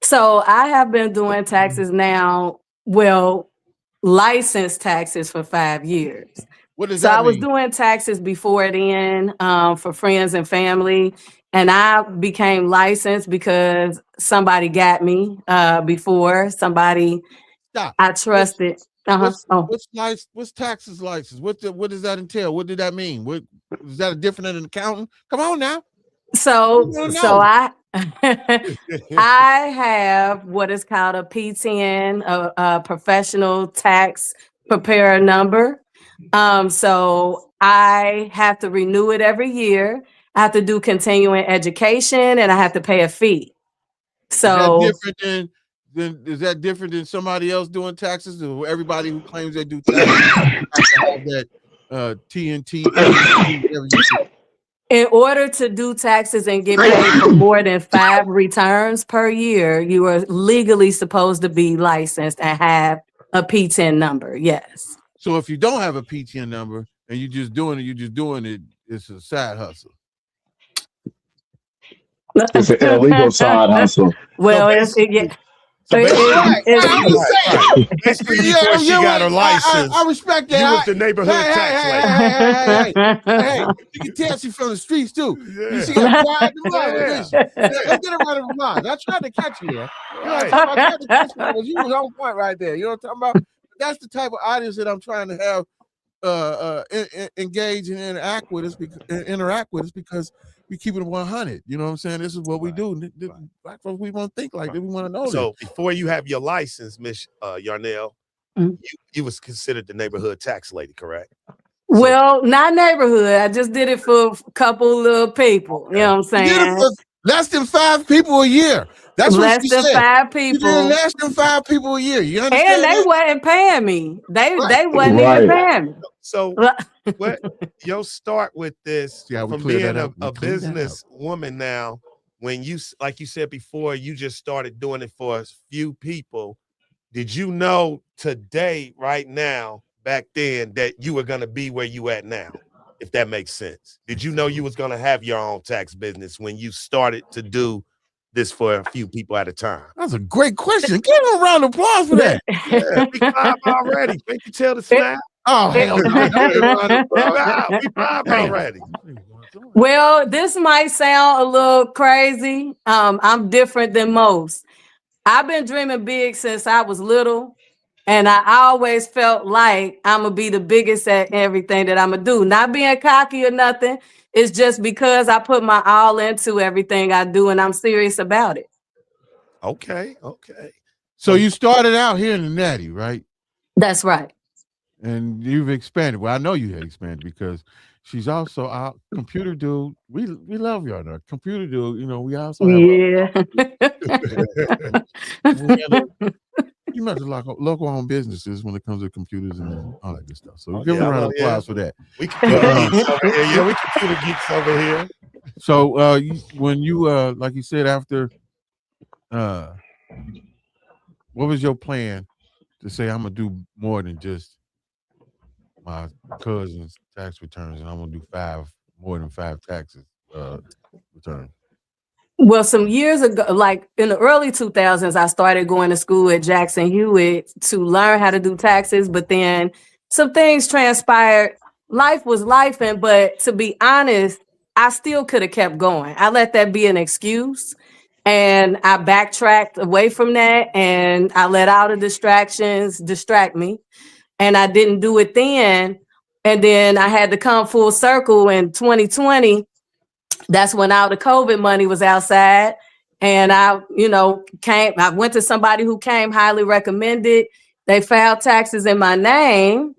So I have been doing taxes now, well, licensed taxes for 5 years. What does So that I was mean? doing taxes before then for friends and family. And I became licensed because somebody got me before, somebody Stop. I trusted. What's taxes license? What does that entail? What did that mean? What is that different than an accountant? Come on now. So No. I I have what is called a P10, a professional tax preparer number. So I have to renew it every year. I have to do continuing education and I have to pay a fee. So is that different than somebody else doing taxes? Or everybody who claims they do taxes have to have that TNT every year? in order to do taxes and get paid for more than 5 returns per year, you are legally supposed to be licensed and have a P10 number. Yes. So if you don't have a P10 number and you're just doing it, it's a side hustle. It's an illegal side hustle. Well, Basically, before she got her license, I respect that. you was the neighborhood tax lady. Hey, you can tell she from the streets too. She got quiet in the mouth. Let's get a round of applause. I tried to catch you there. I tried to catch you. You was on point right there. You know what I'm talking about? That's the type of audience that I'm trying to have engage and interact with us because we keep it 100. You know what I'm saying? This is what we do. Black folks, we want to think like that. We want to know. So before you have your license, Miss Yarnell, you was considered the neighborhood tax lady, correct? Well, not neighborhood. I just did it for a couple little people. You know what I'm saying? You did it for less than 5 people a year. That's less what she than said. 5 people. You did less than 5 people a year. You understand? And they wasn't paying me. They wasn't even paying me. So what your start with this from being a business woman now, when you, like you said before, you just started doing it for a few people. Did you know today, right now, back then, that you were going to be where you at now, if that makes sense? Did you know you was going to have your own tax business when you started to do this for a few people at a time? That's a great question. Give him a round of applause for that. Yeah, we 5 already. Can't you tell the snap? Oh, hell no. We 5 already. Well, this might sound a little crazy. I'm different than most. I've been dreaming big since I was little, and I always felt like I'm gonna be the biggest at everything that I'm gonna do. Not being cocky or nothing. It's just because I put my all into everything I do, and I'm serious about it. Okay. So you started out here in the Natty, right? That's right. And you've expanded. Well, I know you had expanded because she's also our computer dude. We love y'all. Now. Computer dude, you know, we also have you must have local owned businesses when it comes to computers and all that good stuff. So give them a round of applause for that. We computer geeks over here. Yeah, we computer geeks over here. So when you like you said after what was your plan to say I'm gonna do more than just my cousin's tax returns and I'm gonna do more than 5 taxes returns? Well, some years ago, like in the early 2000s, I started going to school at Jackson Hewitt to learn how to do taxes, but then some things transpired. Life was lifing, but to be honest, I still could have kept going. I let that be an excuse, and I backtracked away from that, and I let all the distractions distract me, and I didn't do it then. And then I had to come full circle in 2020. That's when all the COVID money was outside. And I went to somebody who came highly recommended. They filed taxes in my name.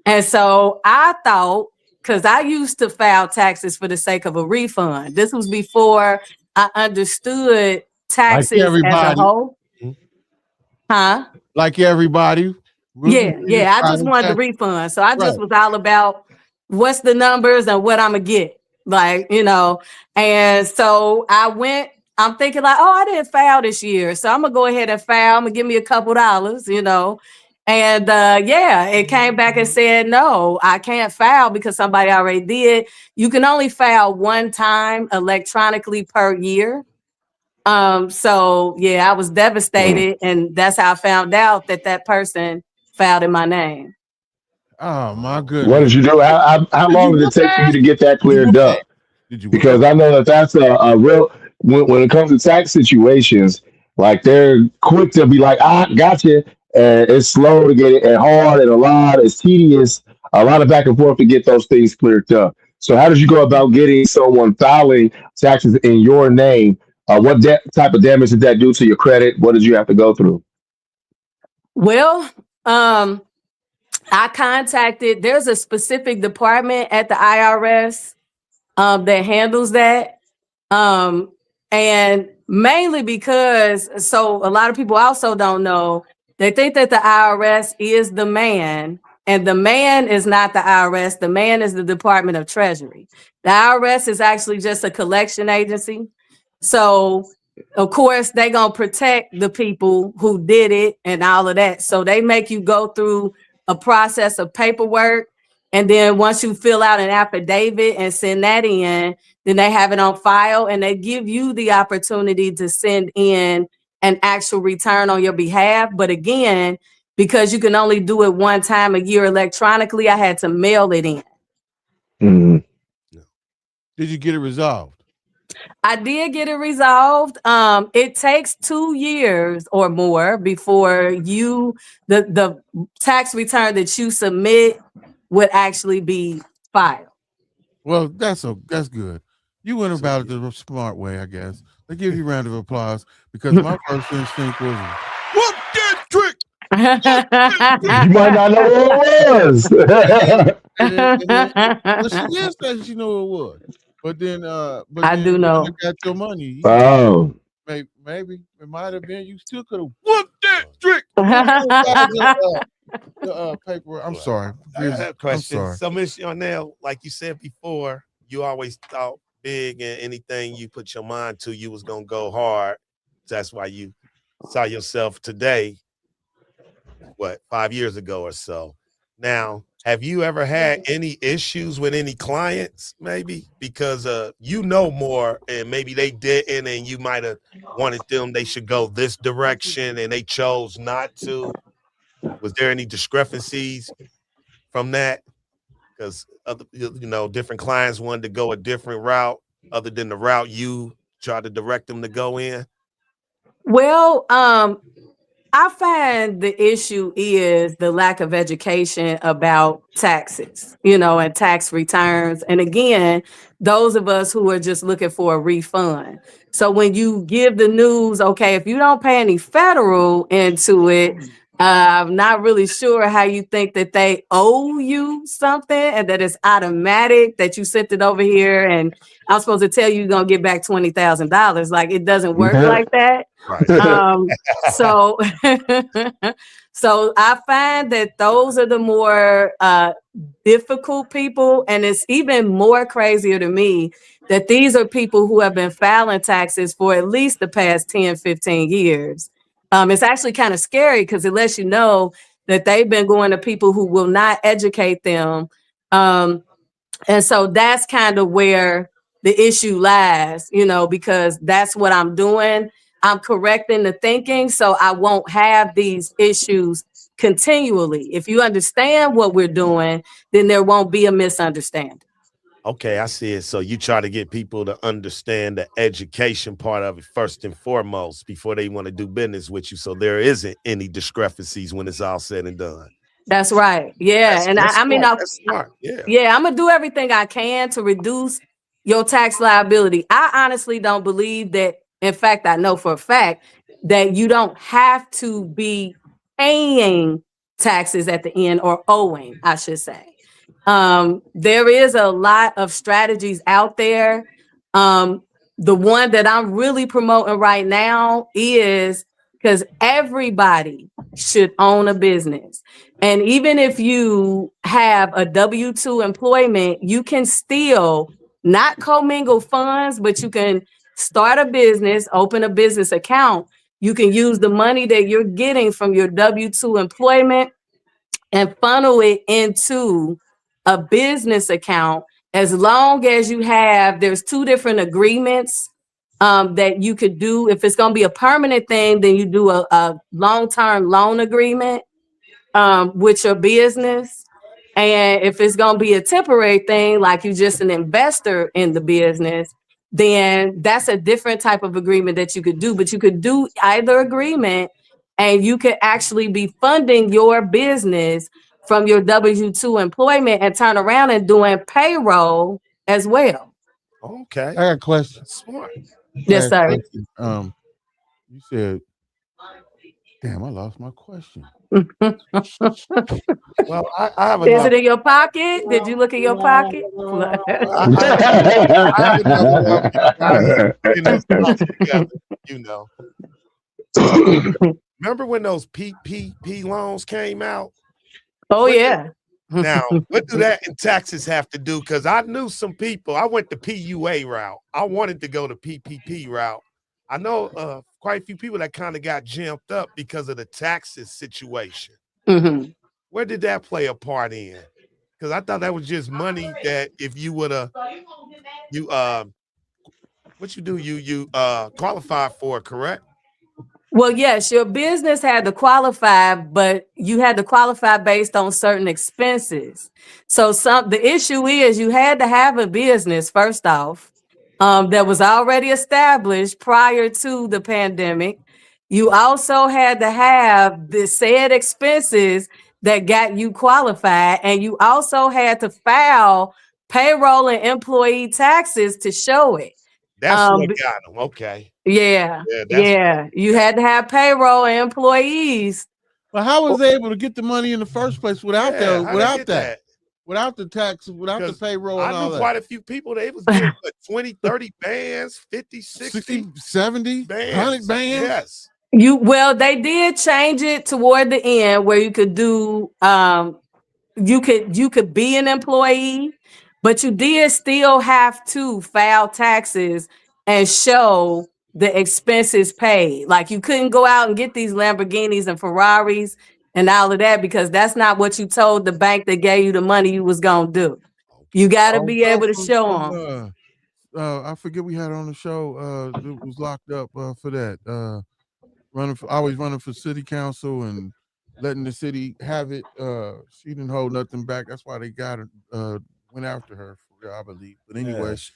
And so I thought, because I used to file taxes for the sake of a refund. This was before I understood taxes as a whole. Huh? Like everybody. Yeah. I just wanted the refund. So I just was all about what's the numbers and what I'm gonna get. Like, and so I'm thinking like, oh, I didn't file this year. So I'm gonna go ahead and file. I'm gonna give me a couple dollars, And it came back and said, no, I can't file because somebody already did. You can only file one time electronically per year. So I was devastated, and that's how I found out that person filed in my name. Oh my What goodness! did you do? How long did it take for you to get that cleared up? Because I know that's a real when it comes to tax situations, like they're quick to be like, gotcha. And it's slow to get it and hard and it's tedious, a lot of back and forth to get those things cleared up. So how did you go about getting someone filing taxes in your name? What type of damage did that do to your credit? What did you have to go through? Well, I contacted, there's a specific department at the IRS that handles that. And mainly because, so a lot of people also don't know, they think that the IRS is the man, and the man is not the IRS. The man is the Department of Treasury. The IRS is actually just a collection agency. So of course, they're going to protect the people who did it and all of that. So they make you go through a process of paperwork. And then once you fill out an affidavit and send that in, then they have it on file and they give you the opportunity to send in an actual return on your behalf. But again, because you can only do it one time a year electronically, I had to mail it in. Mm-hmm. Did you get it resolved? I did get it resolved. It takes 2 years or more before the tax return that you submit would actually be filed. Well, that's good. You went about it the smart way, I guess. I give you a round of applause because my first instinct was, "What that trick?" You might not know what it was. Well, she did say she knew what it was. But then, I do know. You got your money. Oh, Maybe it might have been. You still could have whooped that trick. The paper. I'm sorry. I have a question. I'm sorry. So, Miss Yarnell, like you said before, you always thought big, and anything you put your mind to, you was gonna go hard. That's why you saw yourself today. What, 5 years ago or so? Now, have you ever had any issues with any clients, maybe because more, and maybe they didn't, and you might have wanted them they should go this direction, and they chose not to? Was there any discrepancies from that? Because different clients wanted to go a different route other than the route you tried to direct them to go in. Well, I find the issue is the lack of education about taxes, and tax returns. And again, those of us who are just looking for a refund. So when you give the news, okay, if you don't pay any federal into it, I'm not really sure how you think that they owe you something and that it's automatic that you sent it over here and I'm supposed to tell you you're going to get back $20,000. Like, it doesn't work like that. Right. So I find that those are the more difficult people. And it's even more crazier to me that these are people who have been filing taxes for at least the past 10, 15 years. It's actually kind of scary because it lets you know that they've been going to people who will not educate them. And so that's kind of where the issue lies, because that's what I'm doing. I'm correcting the thinking so I won't have these issues continually. If you understand what we're doing, then there won't be a misunderstanding. Okay, I see it. So you try to get people to understand the education part of it first and foremost before they want to do business with you. So there isn't any discrepancies when it's all said and done. That's right. Yeah. That's smart. Yeah, I'm going to do everything I can to reduce your tax liability. I honestly don't believe that. In fact, I know for a fact that you don't have to be paying taxes at the end, or owing, I should say. There is a lot of strategies out there. The one that I'm really promoting right now is because everybody should own a business. And even if you have a W-2 employment, you can still not commingle funds, but you can start a business, open a business account. You can use the money that you're getting from your W-2 employment and funnel it into a business account, as long as you have, there's 2 different agreements that you could do. If it's going to be a permanent thing, then you do a long-term loan agreement with your business. And if it's going to be a temporary thing, like you're just an investor in the business, then that's a different type of agreement that you could do. But you could do either agreement, and you could actually be funding your business from your W-2 employment and turn around and doing payroll as well. Okay. I got a question. Smart. Yes, sir. You said, damn, I lost my question. Well, I have Is enough. it in your pocket? Did you look in your pocket? I have enough getting this stuff together, you know. Remember when those PPP loans came out? Oh, yeah. Now, what do that in taxes have to do? Because I knew some people. I went the PUA route. I wanted to go the PPP route. I know quite a few people that kind of got jammed up because of the taxes situation. Mm-hmm. Where did that play a part in? Because I thought that was just money that if you would have, what you do, you qualify for, correct? Well, yes, your business had to qualify, but you had to qualify based on certain expenses. So the issue is you had to have a business, first off, that was already established prior to the pandemic. You also had to have the said expenses that got you qualified, and you also had to file payroll and employee taxes to show it. That's what got them. Okay. Yeah. You had to have payroll and employees. But how was they able to get the money in the first place without that? Without the tax, without the payroll and all that? I knew quite a few people. They was getting 20, 30 bands, 50, 60, 70 bands. 100 bands. Yes. They did change it toward the end where you could do you could be an employee, but you did still have to file taxes and show the expenses paid. Like you couldn't go out and get these Lamborghinis and Ferraris and all of that, because that's not what you told the bank that gave you the money you was gonna do. You got to be able to show them. I forget we had on the show that was locked up for that. Always running for city council and letting the city have it. She didn't hold nothing back. That's why they got her, went after her, I believe. But anyway, she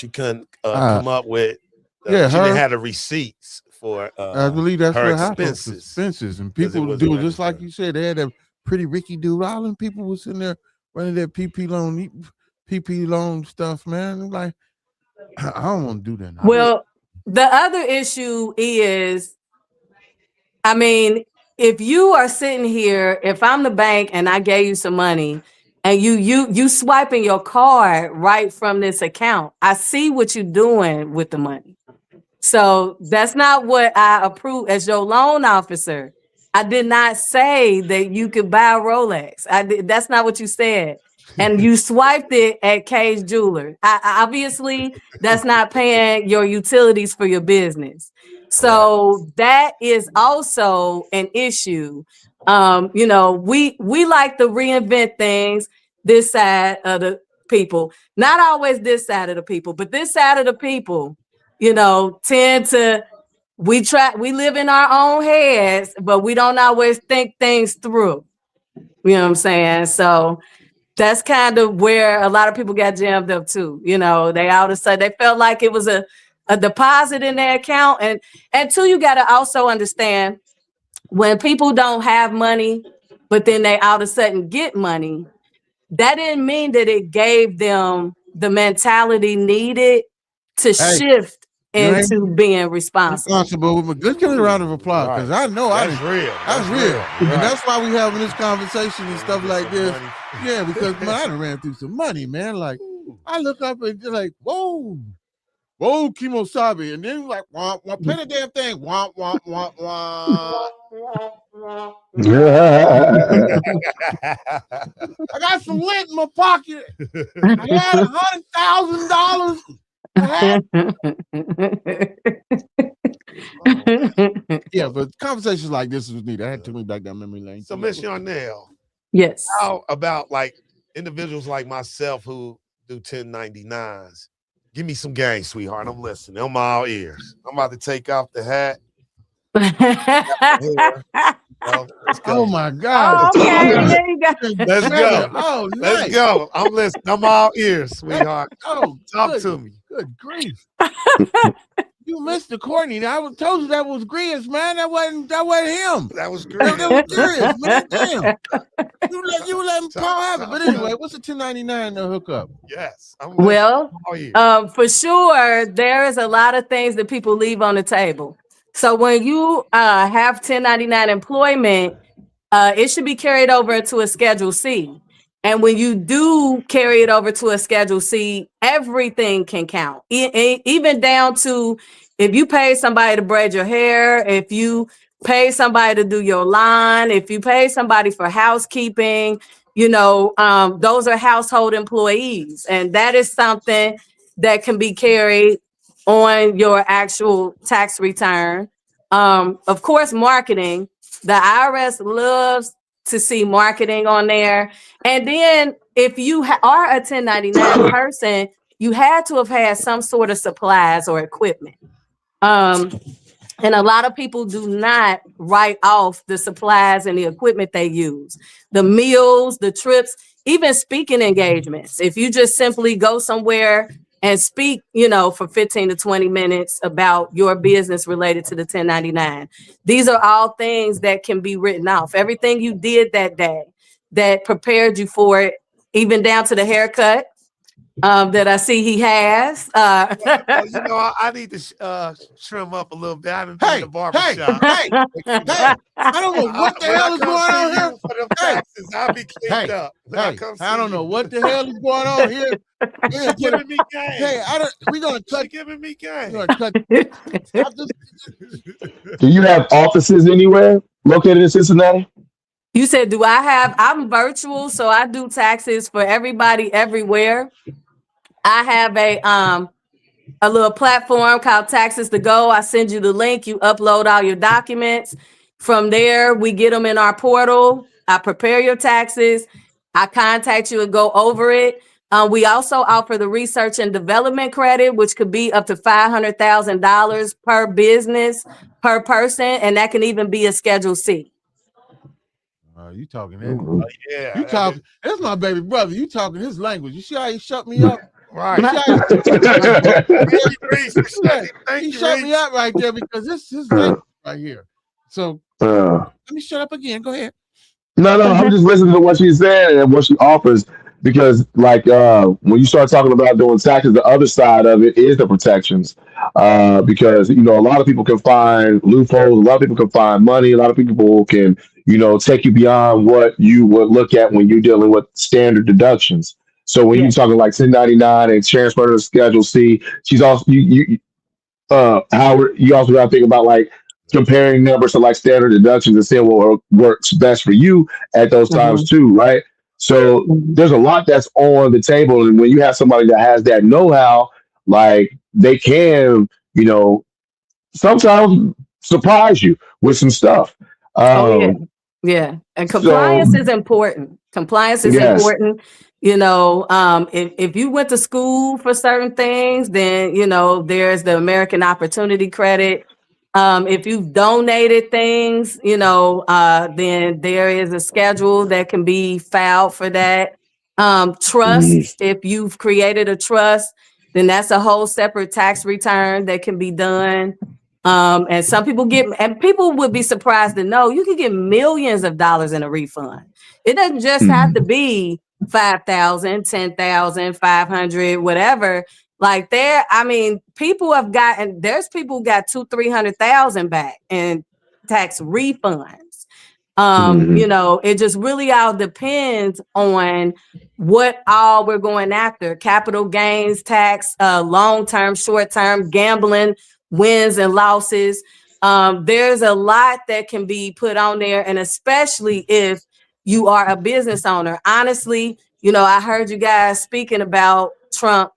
couldn't come up with. She didn't have the receipts for. I believe that's her what happened. expenses. Expenses, and people do it just like you said. They had a pretty Ricky dude. All them people was in there running their PP loan stuff, man. I'm like, I don't want to do that now. Well, the other issue is, I mean, if you are sitting here, if I'm the bank and I gave you some money and you swiping your card right from this account, I see what you're doing with the money. So that's not what I approve as your loan officer. I did not say that you could buy a Rolex. That's not what you said. And you swiped it at Cage Jeweler. Obviously, that's not paying your utilities for your business. So that is also an issue. We like to reinvent things this side of the people. Not always this side of the people, but this side of the people, tend to, we live in our own heads, but we don't always think things through. You know what I'm saying? So that's kind of where a lot of people got jammed up too. They all of a sudden, they felt like it was a deposit in their account. And two, you got to also understand, when people don't have money, but then they all of a sudden get money, that didn't mean that it gave them the mentality needed to shift into being responsible. Let's give it a round of applause, because I know that's real. That's real. Right. And that's why we having this conversation and stuff like this. Yeah, because man, I done ran through some money, man. Like I look up and just like, whoa. whoa, Kimosabi. And then like, wah, wah, play the damn thing. Wah, wah, wah, wah. I got some lint in my pocket. I had $100,000. Yeah, but conversations like this was neat. I had to me back down memory lane. So, Miss Yarnell, Yes. how about like individuals like myself who do 1099s? Give me some game, sweetheart. I'm listening. I'm all ears. I'm about to take off the hat. Let's go. Oh my God. Oh, okay, there you go. Let's go. Oh, nice. Let's go. I'm listening. I'm all ears, sweetheart. Oh, Talk good, to me. Good grief. You missed the Courtney. I told you that was Grizz, man. That wasn't him. That was great. That was Grizz, man. Damn. You let him Paul have it. But anyway, what's the 1099 to hook up? Yes. Well, all ears. for sure, there is a lot of things that people leave on the table. So when you have 1099 employment, it should be carried over into a Schedule C. And when you do carry it over to a Schedule C, everything can count, even down to if you pay somebody to braid your hair, if you pay somebody to do your lawn, if you pay somebody for housekeeping, those are household employees. And that is something that can be carried on your actual tax return. Of course, marketing. The IRS loves to see marketing on there. And then if you are a 1099 person, you had to have had some sort of supplies or equipment. And a lot of people do not write off the supplies and the equipment they use, the meals, the trips, even speaking engagements. If you just simply go somewhere and speak, for 15 to 20 minutes about your business related to the 1099. These are all things that can be written off. Everything you did that day that prepared you for it, even down to the haircut that I see he has. I need to trim up a little bit. I haven't been to the barbershop. Hey, I don't know what the hell is going on here. For the taxes, I'll be cleaned up. I don't know what the hell is going on here. You're giving me game. Hey, we're gonna cut. You're giving me game. We're gonna cut. Do you have offices anywhere located in Cincinnati? You said, I'm virtual, so I do taxes for everybody everywhere. I have a little platform called Taxes to Go. I send you the link. You upload all your documents. From there, we get them in our portal. I prepare your taxes. I contact you and go over it. We also offer the research and development credit, which could be up to $500,000 per business, per person. And that can even be a Schedule C. You talking that? Yeah. You talking? That's my baby brother. You talking his language. You see how he shut me up? Right. He shut me up right there because this is language right here. So let me shut up again. Go ahead. No, I'm just listening to what she's saying and what she offers because, like, when you start talking about doing taxes, the other side of it is the protections. Because a lot of people can find loopholes, a lot of people can find money, a lot of people can, take you beyond what you would look at when you're dealing with standard deductions. So when you're talking like 1099 and transfer to Schedule C, she's also Howard. You also got to think about like comparing numbers to like standard deductions and seeing what works best for you at those times too, right? So there's a lot that's on the table, and when you have somebody that has that know-how, like they can, sometimes surprise you with some stuff. Yeah. And compliance is important. Compliance is important. If you went to school for certain things, then, there's the American Opportunity Credit. If you've donated things, then there is a schedule that can be filed for that. Trust, if you've created a trust, then that's a whole separate tax return that can be done. And some people people would be surprised to know you can get millions of dollars in a refund. It doesn't just have to be 5,000, 10,000, 500, whatever. Like people have gotten, there's people who got 200,000-300,000 back in tax refunds. It just really all depends on what all we're going after: capital gains tax, long-term, short-term, gambling, wins and losses. There's a lot that can be put on there, and especially if you are a business owner. Honestly, I heard you guys speaking about Trump,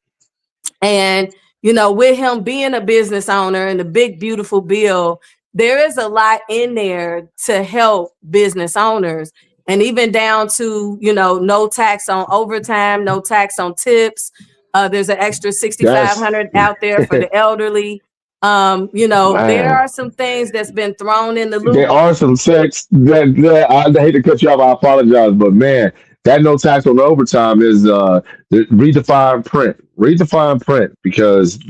and with him being a business owner and the big beautiful bill, there is a lot in there to help business owners, and even down to no tax on overtime, no tax on tips. There's an extra $6,500 out there for the elderly. There are some things that's been thrown in the loop. There are some checks that I hate to cut you off. I apologize, but man, that no tax on overtime is the redefine print. Redefine print, because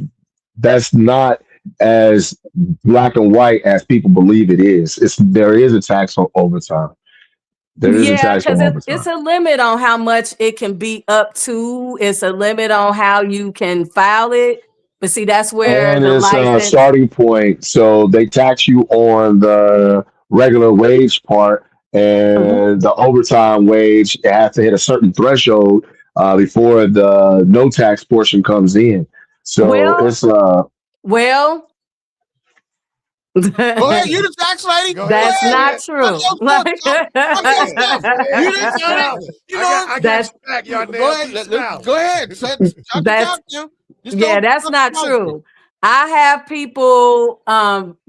that's not as black and white as people believe it is. There is a tax on overtime. There is a tax on overtime. It's a limit on how much it can be up to. It's a limit on how you can file it. But see, that's where And the it's a license. starting point. So they tax you on the regular wage part, and the overtime wage, it has to hit a certain threshold before the no tax portion comes in. So Well, it's well, Go ahead, you the tax lady. Go that's ahead. not true. You didn't say it. You know, I got That's- you back, y'all. go ahead. Go ahead. Shut the That's- top down. Just Yeah, don't- that's not don't- true. I have people,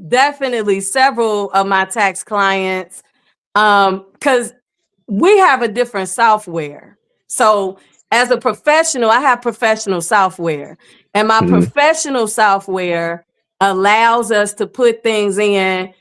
definitely several of my tax clients, because we have a different software. So as a professional, I have professional software, and my professional software allows us to put things in,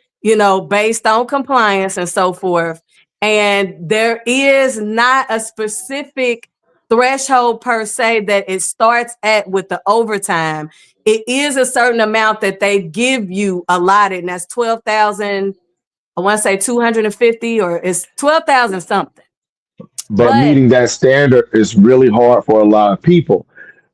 based on compliance and so forth. And there is not a specific threshold per se that it starts at with the overtime. It is a certain amount that they give you allotted, and that's 12,000. I want to say 250, or it's 12,000 something. but meeting that standard is really hard for a lot of people,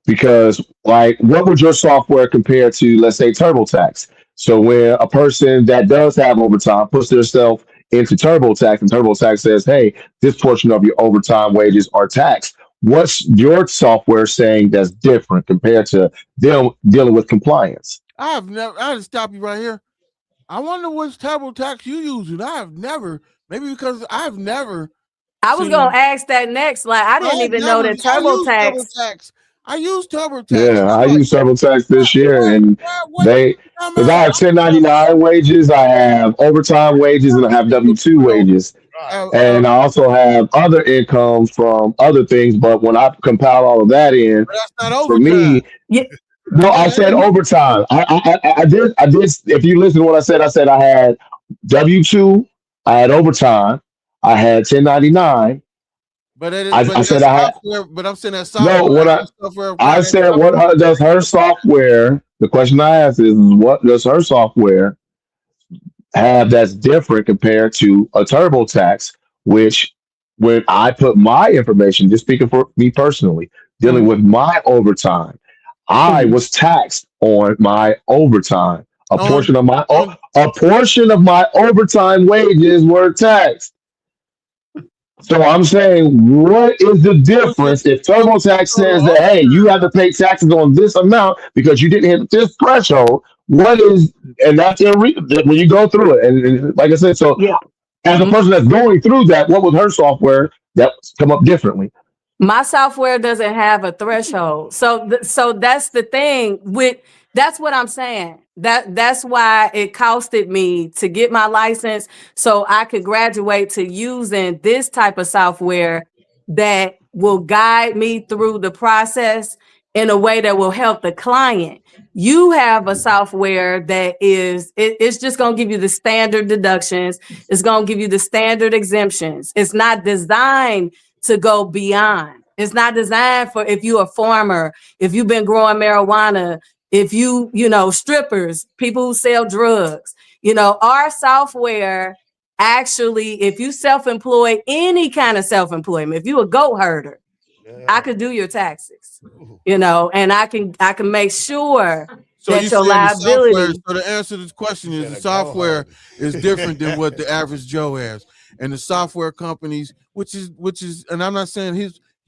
because like, what would your software compare to, let's say, TurboTax? So when a person that does have overtime puts themselves into TurboTax, and TurboTax says, hey, this portion of your overtime wages are taxed, what's your software saying that's different compared to them dealing with compliance? I had to stop you right here. I wonder which TurboTax you using. Maybe because I've never. I was gonna ask that next. Like, I didn't even know that TurboTax. I use TurboTax. Yeah, I use TurboTax this year, and because I have 1099 wages, I have overtime wages, and I have W-2 wages. And I also have other income from other things, but when I compile all of that in, that's not for overtime. me, no, I said overtime. I did. If you listen to what I said I had W-2, I had overtime, I had 1099. But it is, I said I had. But I'm saying that software. No, I said, what does her software? The question I asked is, what does her software have that's different compared to a TurboTax? Which, when I put my information, just speaking for me personally, dealing with my overtime, I was taxed on my overtime. A portion of my overtime wages were taxed. So I'm saying, what is the difference if TurboTax says that, hey, you have to pay taxes on this amount because you didn't hit this threshold? What is, and that's when you go through it, and like I said, so as a person that's going through that, what was her software that come up differently? My software doesn't have a threshold. So that's the thing that's what I'm saying. That's why it costed me to get my license, so I could graduate to using this type of software that will guide me through the process in a way that will help the client. You have a software that it's just going to give you the standard deductions. It's going to give you the standard exemptions. It's not designed to go beyond. It's not designed for if you're a farmer, if you've been growing marijuana, if you strippers, people who sell drugs. Our software actually, if you self-employed, any kind of self-employment, if you a goat herder, I could do your taxes, and I can make sure that your liability. So the answer to this question is, the software is different than what the average Joe has, and the software companies, which is, and I'm not saying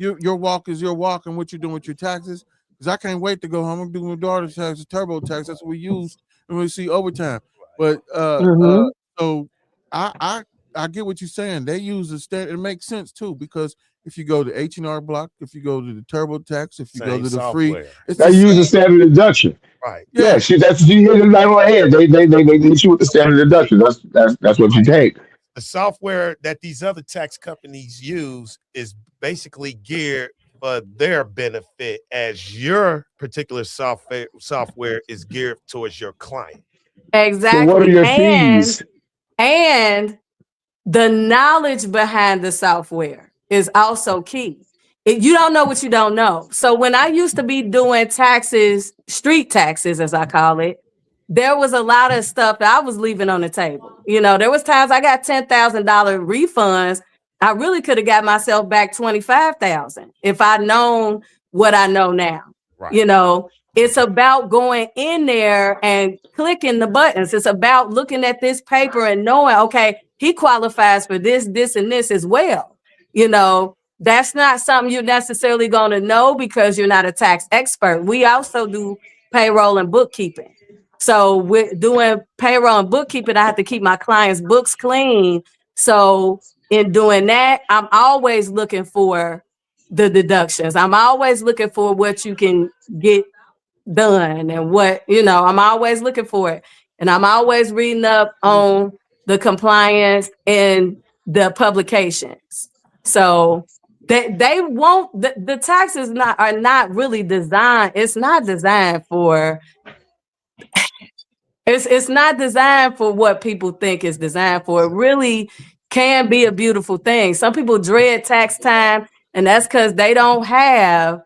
your walk is your walk and what you're doing with your taxes. Because I can't wait to go home and do my daughter's taxes, TurboTax. That's what we use and we see overtime. But so I get what you're saying. They use the standard. It makes sense too, because if you go to H&R Block, if you go to the TurboTax, if you go to the free, it's they use the standard deduction. Right. Yeah, that's you hit it right on the head. They hit you with the standard deduction. That's what you take. The software that these other tax companies use is basically geared for their benefit, as your particular software is geared towards your client. Exactly. So what are your fees? And the knowledge behind the software is also key. You don't know what you don't know. So when I used to be doing taxes, street taxes, as I call it, there was a lot of stuff that I was leaving on the table. You know, there was times I got $10,000 refunds. I really could have got myself back $25,000 if I'd known what I know now. Right. You know, it's about going in there and clicking the buttons. It's about looking at this paper and knowing, okay, he qualifies for this, this, and this as well. You know, that's not something you're necessarily going to know because you're not a tax expert. We also do payroll and bookkeeping. So with doing payroll and bookkeeping, I have to keep my clients' books clean. So in doing that, I'm always looking for the deductions. I'm always looking for what you can get done and what, you know, I'm always looking for it. And I'm always reading up on the compliance and the publications. So they won't, the taxes are not really designed. It's not designed for, it's not designed for what people think it's designed for. It really can be a beautiful thing. Some people dread tax time, and that's because they don't have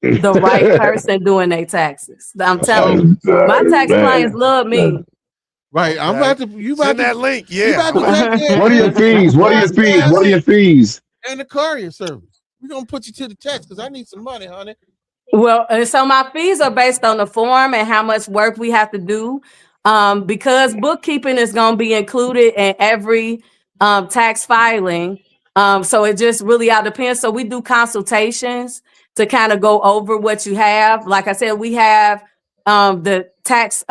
the right person doing their taxes. I'm telling you, my tax clients love me. Right, I'm about to. You about Send to, that link? Yeah. What are your fees? What are your fees? What are your fees? And the courier service. We're gonna put you to the tax because I need some money, honey. Well, and so my fees are based on the form and how much work we have to do. Because bookkeeping is going to be included in every tax filing. So it just really all depends. So we do consultations to kind of go over what you have. Like I said, we have the taxes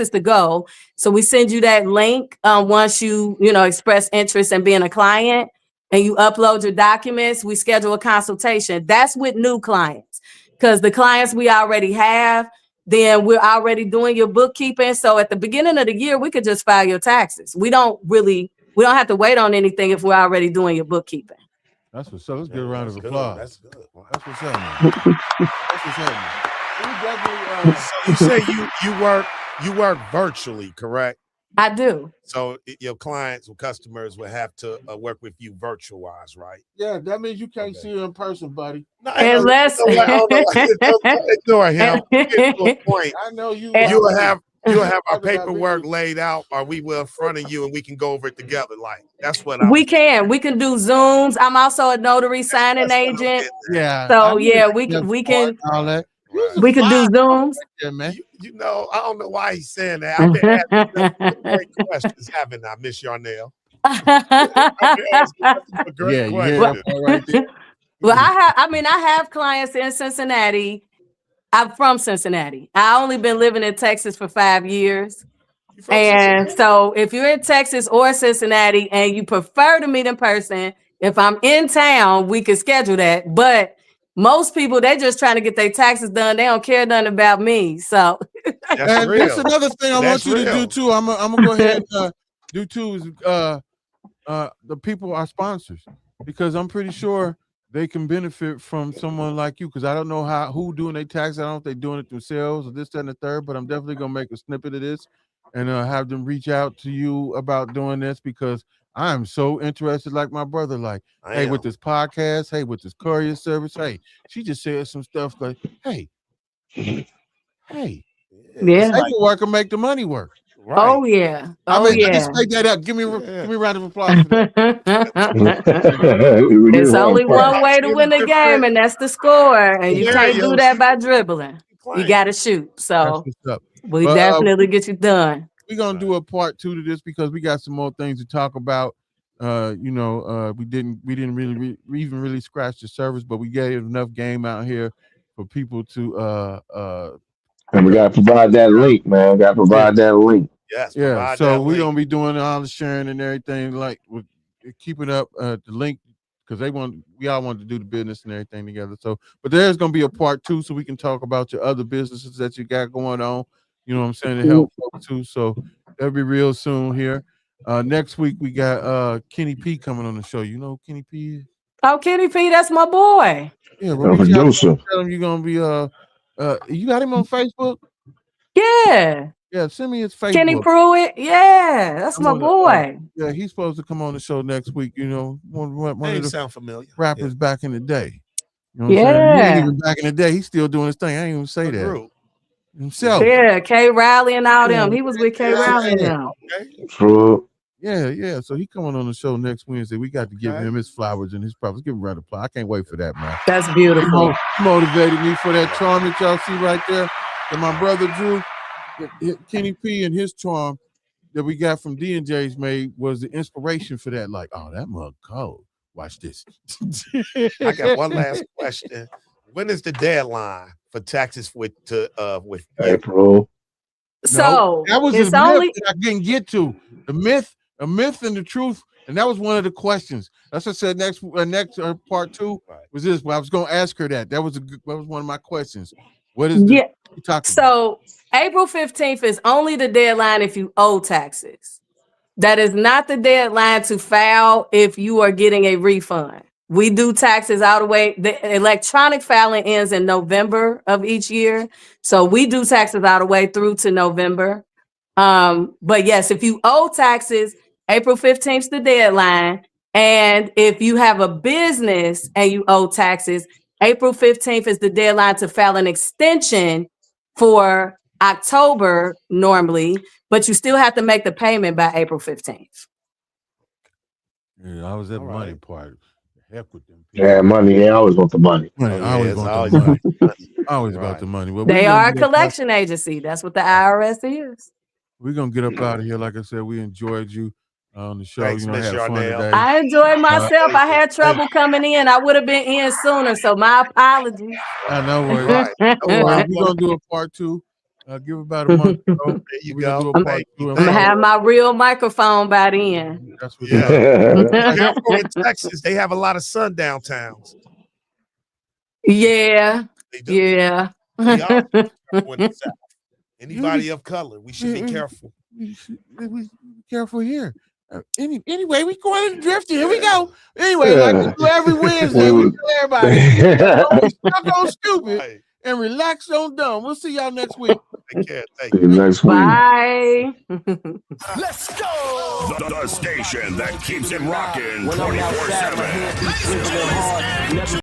to go. So we send you that link once you express interest in being a client and you upload your documents. We schedule a consultation. That's with new clients, because the clients we already have, then we're already doing your bookkeeping. So at the beginning of the year, we could just file your taxes. We don't have to wait on anything if we're already doing your bookkeeping. That's what's up. Let's get a round of applause. That's good. Wow. That's what's happening. That's what's happening. You say you work virtually, correct? I do. So your clients or customers will have to work with you virtual-wise, right? Yeah, that means you can't see her in person, buddy. No, Unless ignore him. Get to a point. I know you. You'll have our paperwork laid out, or we will in front of you, and we can go over it together. Like that's what we can do Zooms. I'm also a notary signing agent. Yeah. So we can all that. We can do Zooms. Yeah, man. You know, I don't know why he's saying that. I've been asking great questions, haven't I, Miss Yarnell? Great question. Well, I have clients in Cincinnati. I'm from Cincinnati. I only been living in Texas for 5 years. And so if you're in Texas or Cincinnati and you prefer to meet in person, if I'm in town, we can schedule that. But most people, they just trying to get their taxes done. They don't care nothing about me. So that's another thing I want you to do too. I'm gonna go ahead and do too is the people are sponsors, because I'm pretty sure they can benefit from someone like you, because I don't know who doing their taxes. I don't know if they're doing it themselves or this, that, and the third, but I'm definitely gonna make a snippet of this and have them reach out to you about doing this, because I'm so interested, like my brother, like, hey, with this podcast, hey, with this courier service, hey, she just said some stuff like, hey, paperwork can make the money work. Right. Oh yeah. Just take that up. Give me a round of applause for that. There's only one way to win the game, and that's the score. And you can't do that by dribbling. You got to shoot. So we definitely get you done. We're gonna do a part 2 to this, because we got some more things to talk about. we didn't even really scratch the surface, but we gave enough game out here for people to And we gotta provide that link, man. Gotta provide that link. Yes, yeah. So we're gonna be doing all the sharing and everything, like with keeping up the link because we all want to do the business and everything together. So, but there's gonna be a part 2 so we can talk about your other businesses that you got going on. You know what I'm saying, to help folks too. So that'll be real soon here. Next week we got Kenny P coming on the show. You know who Kenny P is? Oh, Kenny P, that's my boy. Yeah, well, producer. Tell him you're gonna be you got him on Facebook? Yeah. Yeah, send me his Facebook. Kenny Pruitt. Yeah, that's my boy. Yeah, he's supposed to come on the show next week. You know, one of the sound familiar. rappers back in the day. You know what I'm saying? He ain't even back in the day. He's still doing his thing. I ain't even say that. Himself. Yeah, K. Riley and all them. He was with K. Riley and them. True. Yeah. So he coming on the show next Wednesday. We got to give him his flowers and his props. Give him a round of applause. I can't wait for that, man. That's beautiful. He motivated me for that charm that y'all see right there. And my brother Drew, Kenny P, and his charm that we got from D&J's made was the inspiration for that. Like, oh, that mug cold. Watch this. I got one last question. When is the deadline for taxes with April? So that was it's the only myth that I didn't get to. The myth and the truth, and that was one of the questions. That's what I said. Next part 2 was this. Well, I was going to ask her that. That was one of my questions. What is the talking so April 15th is only the deadline if you owe taxes. That is not the deadline to file if you are getting a refund. We do taxes all the way. The electronic filing ends in November of each year. So we do taxes all the way through to November. But yes, if you owe taxes, April 15th is the deadline. And if you have a business and you owe taxes, April 15th is the deadline to file an extension for October normally, but you still have to make the payment by April 15th. Yeah, I was at the money part. Heck with them. Yeah, money. They always want the money. I always want the money. Always about the money. Well, they are a collection agency. That's what the IRS is. We're gonna get up out of here. Like I said, we enjoyed you on the show. Thanks, you know, Miss had fun Yarnell. today. I enjoyed myself. I had trouble coming in. I would have been in sooner, so my apologies. No worries. We're gonna do a part 2. Give about a month ago. There you go. I'm gonna have my real microphone by then. That's what in Texas, they have a lot of sundown towns. Yeah. Yeah. Anybody of color, we should be careful. We be careful here. Anyway, we going to drift. Here we go. Anyway, like we do every Wednesday, we tell everybody don't be stuck on stupid and relax on dumb. We'll see y'all next week. Take care. See you next week. Bye. Let's go. The station that keeps it rocking 24/7.